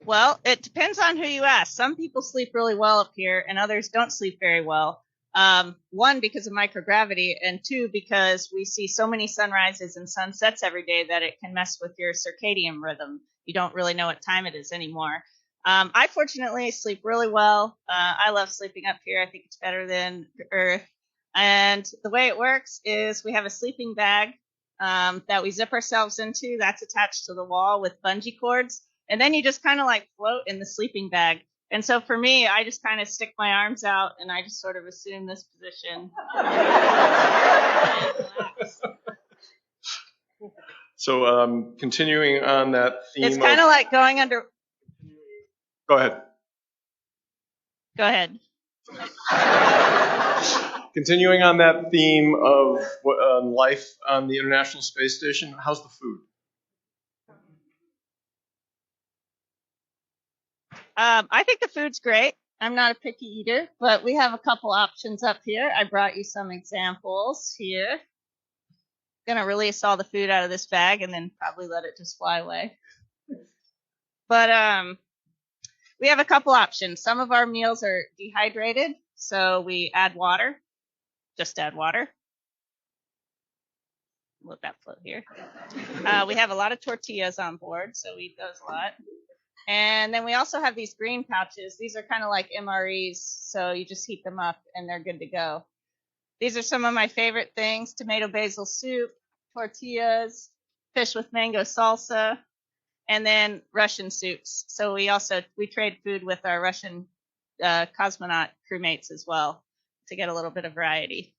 Well, it depends on who you ask. Some people sleep really well up here, and others don't sleep very well. One, because of microgravity, and two, because we see so many sunrises and sunsets every day that it can mess with your circadian rhythm. You don't really know what time it is anymore. I fortunately sleep really well. I love sleeping up here. I think it's better than Earth. And the way it works is we have a sleeping bag that we zip ourselves into. That's attached to the wall with bungee cords. And then you just kind of like float in the sleeping bag. And so for me, I just kind of stick my arms out and I just sort of assume this position. So continuing on that theme. It's kind of like going under. Go ahead. Go ahead. Continuing on that theme of life on the International Space Station, how's the food? I think the food's great. I'm not a picky eater, but we have a couple options up here. I brought you some examples here. Gonna release all the food out of this bag and then probably let it just fly away. But we have a couple options. Some of our meals are dehydrated, so we add water. Just add water. Let that float here. We have a lot of tortillas on board, so we eat those a lot. And then we also have these green pouches. These are kind of like MREs, so you just heat them up and they're good to go. These are some of my favorite things: tomato basil soup, tortillas, fish with mango salsa, and then Russian soups. So we trade food with our Russian cosmonaut crewmates as well to get a little bit of variety.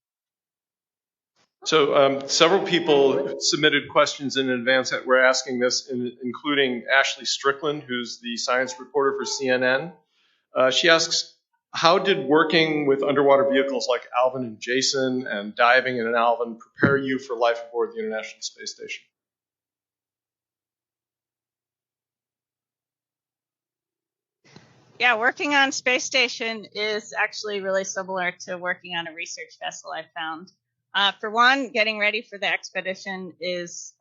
So several people submitted questions in advance that were asking this, including Ashley Strickland, who's the science reporter for CNN. She asks, how did working with underwater vehicles like Alvin and Jason and diving in an Alvin prepare you for life aboard the International Space Station? Yeah, working on space station is actually really similar to working on a research vessel, I found. For one, getting ready for the expedition is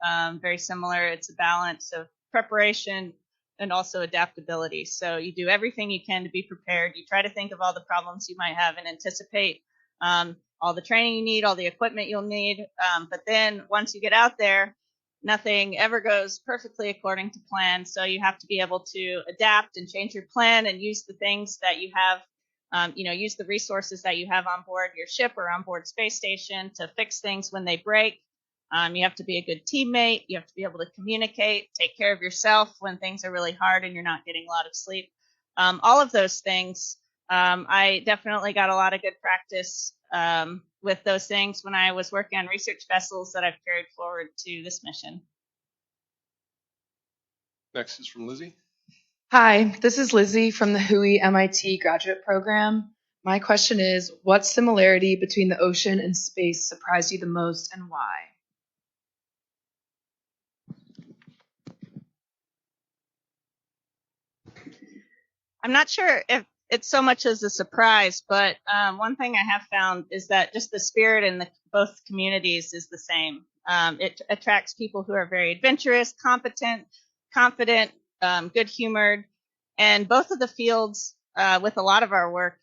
very similar. It's a balance of preparation and also adaptability. So you do everything you can to be prepared. You try to think of all the problems you might have and anticipate all the training you need, all the equipment you'll need. But then once you get out there, nothing ever goes perfectly according to plan. So you have to be able to adapt and change your plan and use the things that you have. Use the resources that you have on board your ship or on board space station to fix things when they break. You have to be a good teammate. You have to be able to communicate, take care of yourself when things are really hard and you're not getting a lot of sleep. All of those things, I definitely got a lot of good practice with those things when I was working on research vessels that I've carried forward to this mission. Next is from Lizzie. Hi, this is Lizzie from the WHOI MIT graduate program. My question is, what similarity between the ocean and space surprised you the most and why? I'm not sure if it's so much as a surprise, but one thing I have found is that just the spirit in both communities is the same. It attracts people who are very adventurous, competent, confident, good-humored, and both of the fields with a lot of our work,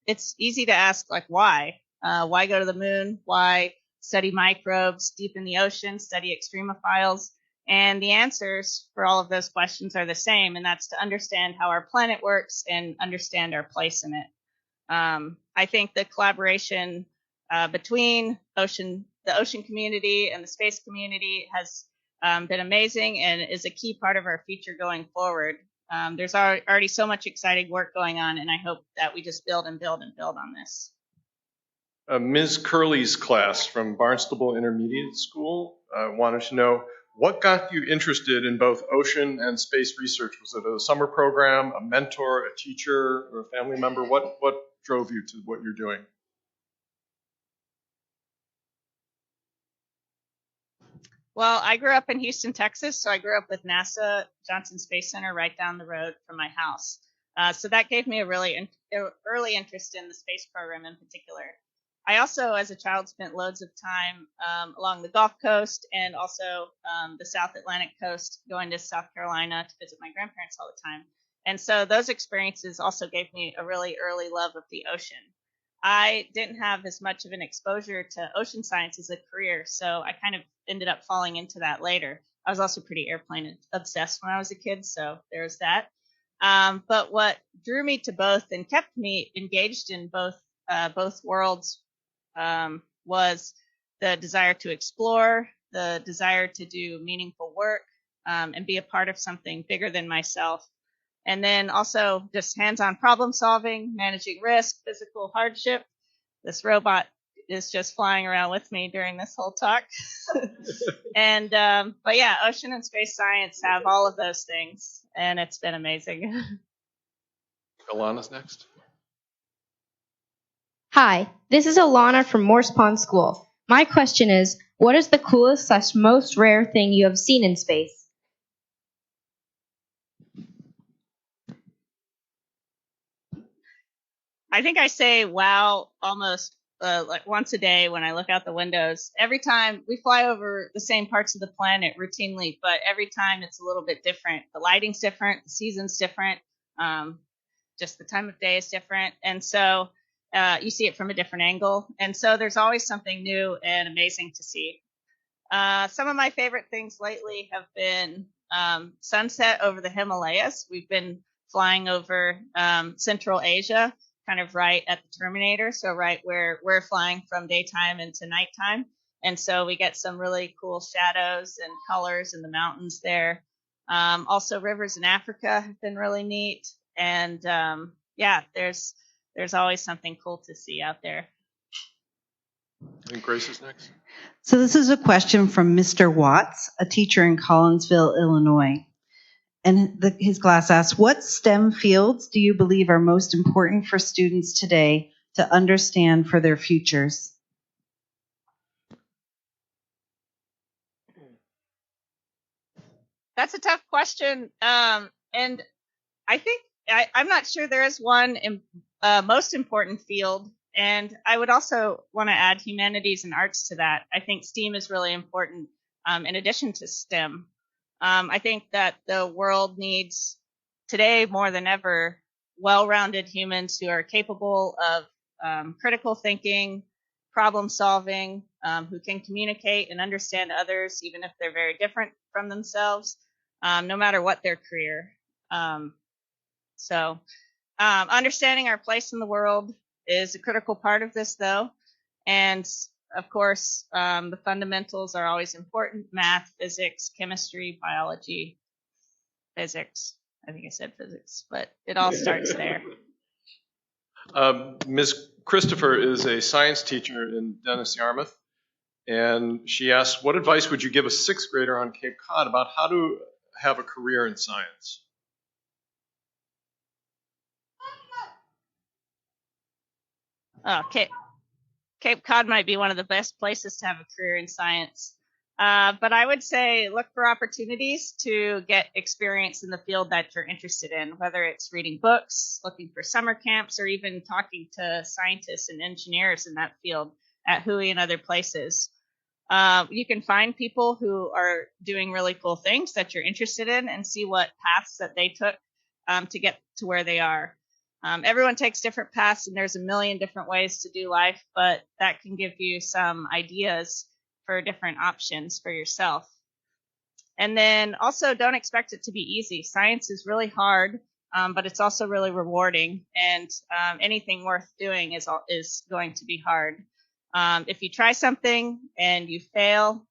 it's easy to ask, like, why? Why go to the moon? Why study microbes deep in the ocean, study extremophiles? And the answers for all of those questions are the same, and that's to understand how our planet works and understand our place in it. I think the collaboration between the ocean community and the space community has been amazing and is a key part of our future going forward. There's already so much exciting work going on, and I hope that we just build and build and build on this. Ms. Curley's class from Barnstable Intermediate School wanted to know, what got you interested in both ocean and space research? Was it a summer program, a mentor, a teacher, or a family member? What drove you to what you're doing? Well, I grew up in Houston, Texas, so I grew up with NASA Johnson Space Center right down the road from my house. So that gave me a really early interest in the space program in particular. I also, as a child, spent loads of time along the Gulf Coast and also the South Atlantic coast, going to South Carolina to visit my grandparents all the time. And so those experiences also gave me a really early love of the ocean. I didn't have as much of an exposure to ocean science as a career, so I kind of ended up falling into that later. I was also pretty airplane obsessed when I was a kid, so there's that. But what drew me to both and kept me engaged in both worlds was the desire to explore, the desire to do meaningful work, and be a part of something bigger than myself. And then also just hands-on problem solving, managing risk, physical hardship. This robot is just flying around with me during this whole talk. But yeah, ocean and space science have all of those things, and it's been amazing. Alana's next. Hi, this is Alana from Morse Pond School. My question is, what is the coolest / most rare thing you have seen in space? I think I say wow almost like once a day when I look out the windows. Every time we fly over the same parts of the planet routinely, but every time it's a little bit different. The lighting's different, the season's different, just the time of day is different. And so you see it from a different angle. And so there's always something new and amazing to see. Some of my favorite things lately have been sunset over the Himalayas. We've been flying over Central Asia, kind of right at the terminator, so right where we're flying from daytime into nighttime. And so we get some really cool shadows and colors in the mountains there. Also, rivers in Africa have been really neat. And yeah, there's always something cool to see out there. I think Grace is next. So this is a question from Mr. Watts, a teacher in Collinsville, Illinois. And his class asks, what STEM fields do you believe are most important for students today to understand for their futures? That's a tough question. And I think I'm not sure there is one most important field. And I would also want to add humanities and arts to that. I think STEAM is really important in addition to STEM. I think that the world needs today more than ever well-rounded humans who are capable of critical thinking, problem solving, who can communicate and understand others even if they're very different from themselves, no matter what their career. So understanding our place in the world is a critical part of this, though. And of course, the fundamentals are always important: math, physics, chemistry, biology, physics. I think I said physics, but it all starts there. Ms. Christopher is a science teacher in Dennis Yarmouth, and she asks, what advice would you give a sixth grader on Cape Cod about how to have a career in science? Oh, Cape Cod might be one of the best places to have a career in science. But I would say look for opportunities to get experience in the field that you're interested in, whether it's reading books, looking for summer camps, or even talking to scientists and engineers in that field at WHOI and other places. You can find people who are doing really cool things that you're interested in and see what paths that they took to get to where they are. Everyone takes different paths, and there's a million different ways to do life, but that can give you some ideas for different options for yourself. And then also don't expect it to be easy. Science is really hard, but it's also really rewarding. And anything worth doing is going to be hard. If you try something and you fail,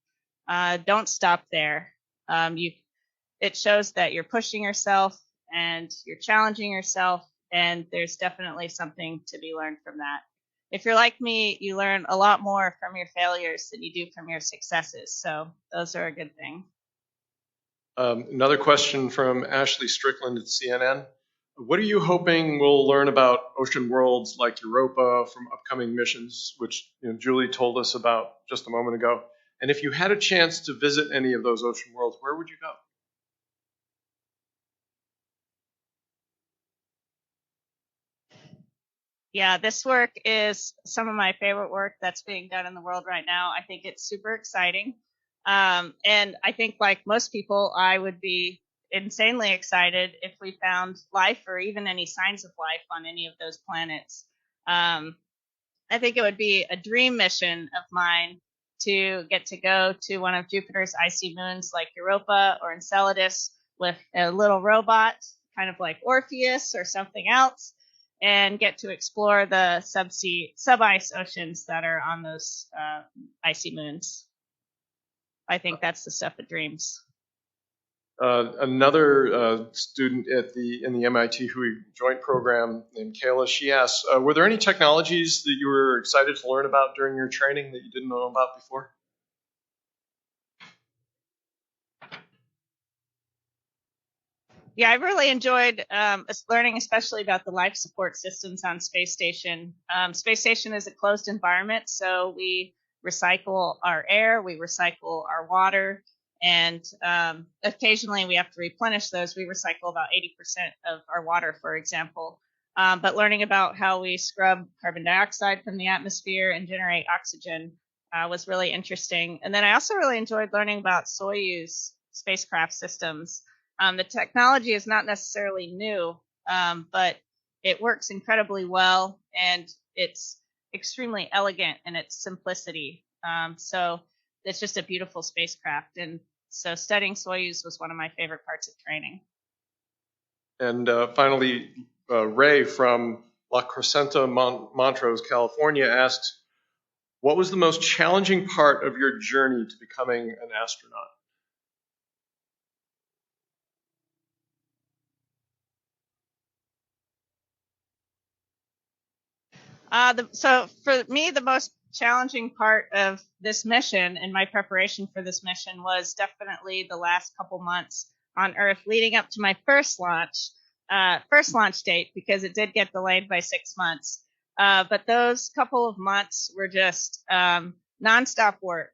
don't stop there. It shows that you're pushing yourself and you're challenging yourself, and there's definitely something to be learned from that. If you're like me, you learn a lot more from your failures than you do from your successes. So those are a good thing. Another question from Ashley Strickland at CNN. What are you hoping we'll learn about ocean worlds like Europa from upcoming missions, which Julie told us about just a moment ago? And if you had a chance to visit any of those ocean worlds, where would you go? Yeah, this work is some of my favorite work that's being done in the world right now. I think it's super exciting. And I think, like most people, I would be insanely excited if we found life or even any signs of life on any of those planets. I think it would be a dream mission of mine to get to go to one of Jupiter's icy moons like Europa or Enceladus with a little robot, kind of like Orpheus or something else, and get to explore the sub-ice oceans that are on those icy moons. I think that's the stuff of dreams. Another student in the MIT HOI joint program named Kayla, she asks, were there any technologies that you were excited to learn about during your training that you didn't know about before? Yeah, I really enjoyed learning, especially about the life support systems on Space Station. Space Station is a closed environment, so we recycle our air, we recycle our water, and occasionally we have to replenish those. We recycle about 80% of our water, for example. But learning about how we scrub carbon dioxide from the atmosphere and generate oxygen was really interesting. And then I also really enjoyed learning about Soyuz spacecraft systems. The technology is not necessarily new, but it works incredibly well, and it's extremely elegant in its simplicity. So it's just a beautiful spacecraft. And so studying Soyuz was one of my favorite parts of training. And finally, Ray from La Crescenta, Montrose, California asked, what was the most challenging part of your journey to becoming an astronaut? So for me, the most challenging part of this mission and my preparation for this mission was definitely the last couple months on Earth leading up to my first launch date, because it did get delayed by 6 months. But those couple of months were just nonstop work.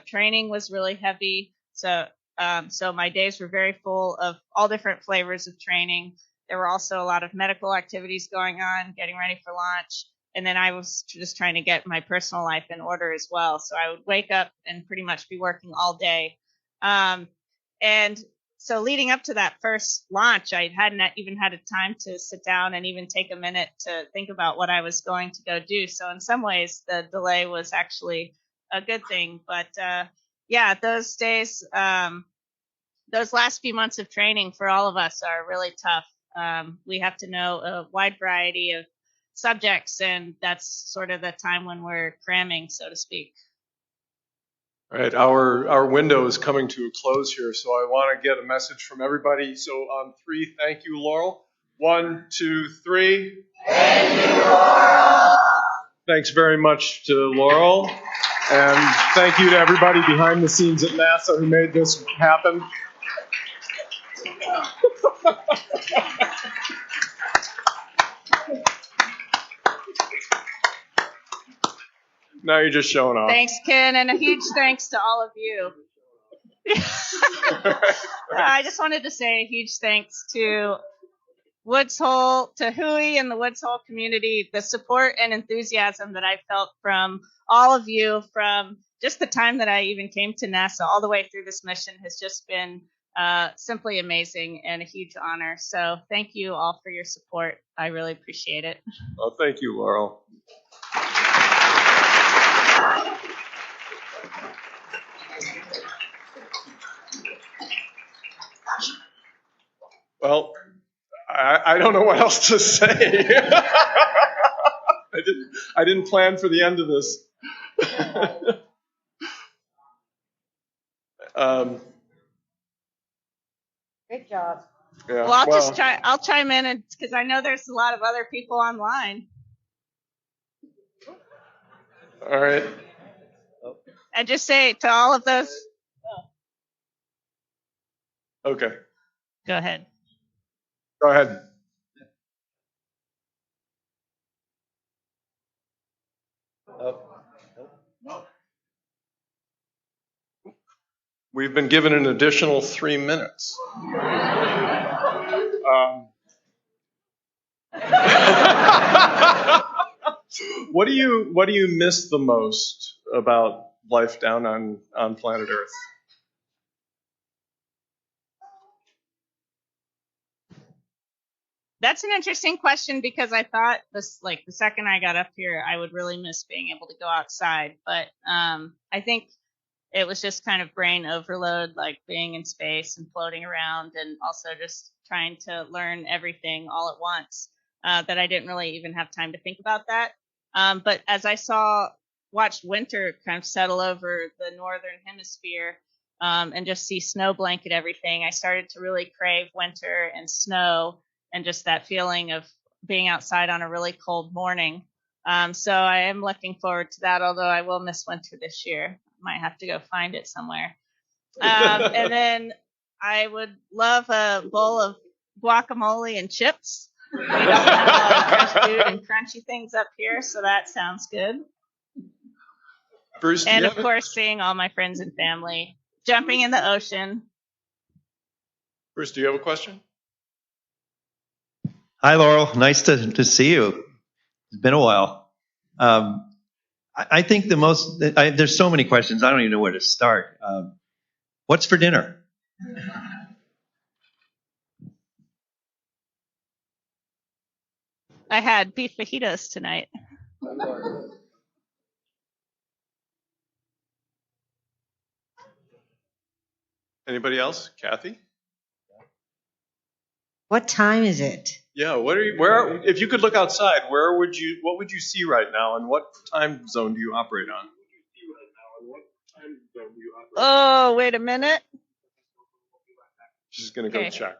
Training was really heavy, so my days were very full of all different flavors of training. There were also a lot of medical activities going on, getting ready for launch. And then I was just trying to get my personal life in order as well. So I would wake up and pretty much be working all day. And so leading up to that first launch, I hadn't even had a time to sit down and even take a minute to think about what I was going to go do. So in some ways, the delay was actually a good thing. But yeah, those days, those last few months of training for all of us are really tough. We have to know a wide variety of subjects, and that's sort of the time when we're cramming, so to speak. All right, our window is coming to a close here, so I want to get a message from everybody. So on 3, thank you, Laurel. 1, 2, 3. Thank you, Laurel. Thanks very much to Laurel, and thank you to everybody behind the scenes at NASA who made this happen. Now you're just showing off. Thanks, Ken, and a huge thanks to all of you. I just wanted to say a huge thanks to Woods Hole, to HOI and the Woods Hole community. The support and enthusiasm that I felt from all of you from just the time that I even came to NASA all the way through this mission has just been simply amazing and a huge honor. So thank you all for your support. I really appreciate it. Well, thank you, Laurel. Well, I don't know what else to say. I didn't plan for the end of this. Great job. Yeah, Well, I'll chime in because I know there's a lot of other people online. All right. And just say to all of those. Okay. Go ahead. Go ahead. We've been given an additional 3 minutes. What do you miss the most about life down on planet Earth? That's an interesting question because I thought this, like the second I got up here, I would really miss being able to go outside. But I think it was just kind of brain overload, like being in space and floating around, and also just trying to learn everything all at once. That I didn't really even have time to think about that. But as I watched winter kind of settle over the northern hemisphere, and just see snow blanket everything, I started to really crave winter and snow and just that feeling of being outside on a really cold morning. So I am looking forward to that, although I will miss winter this year. Might have to go find it somewhere. And then I would love a bowl of guacamole and chips. We don't have fresh food and crunchy things up here, so that sounds good. Bruce, and of course, seeing all my friends and family, jumping in the ocean. Bruce, do you have a question? Hi, Laurel. Nice to see you. It's been a while. I think there's so many questions. I don't even know where to start. What's for dinner? I had beef fajitas tonight. Anybody else? Kathy? What time is it? Yeah, if you could look outside, what would you see right now, and what time zone do you operate on? Oh, wait a minute. She's gonna go check.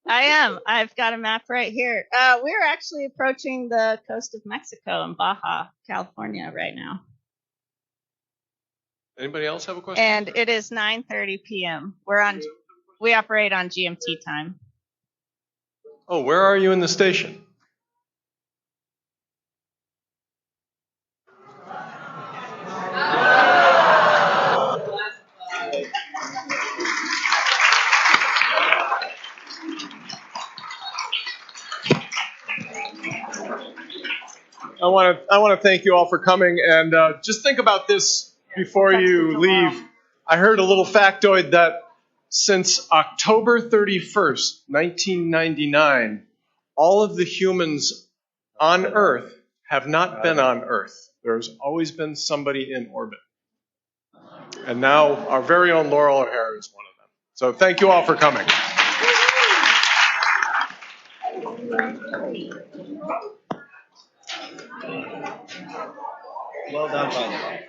I am. I've got a map right here. We're actually approaching the coast of Mexico in Baja, California right now. Anybody else have a question? And it is 9:30 p.m. We operate on GMT time. Oh, where are you in the station? I want to thank you all for coming, and just think about this before you leave. I heard a little factoid that since October 31st, 1999, all of the humans on Earth have not been on Earth. There's always been somebody in orbit. And now our very own Loral O'Hara is one of them. So thank you all for coming. Well done, Father.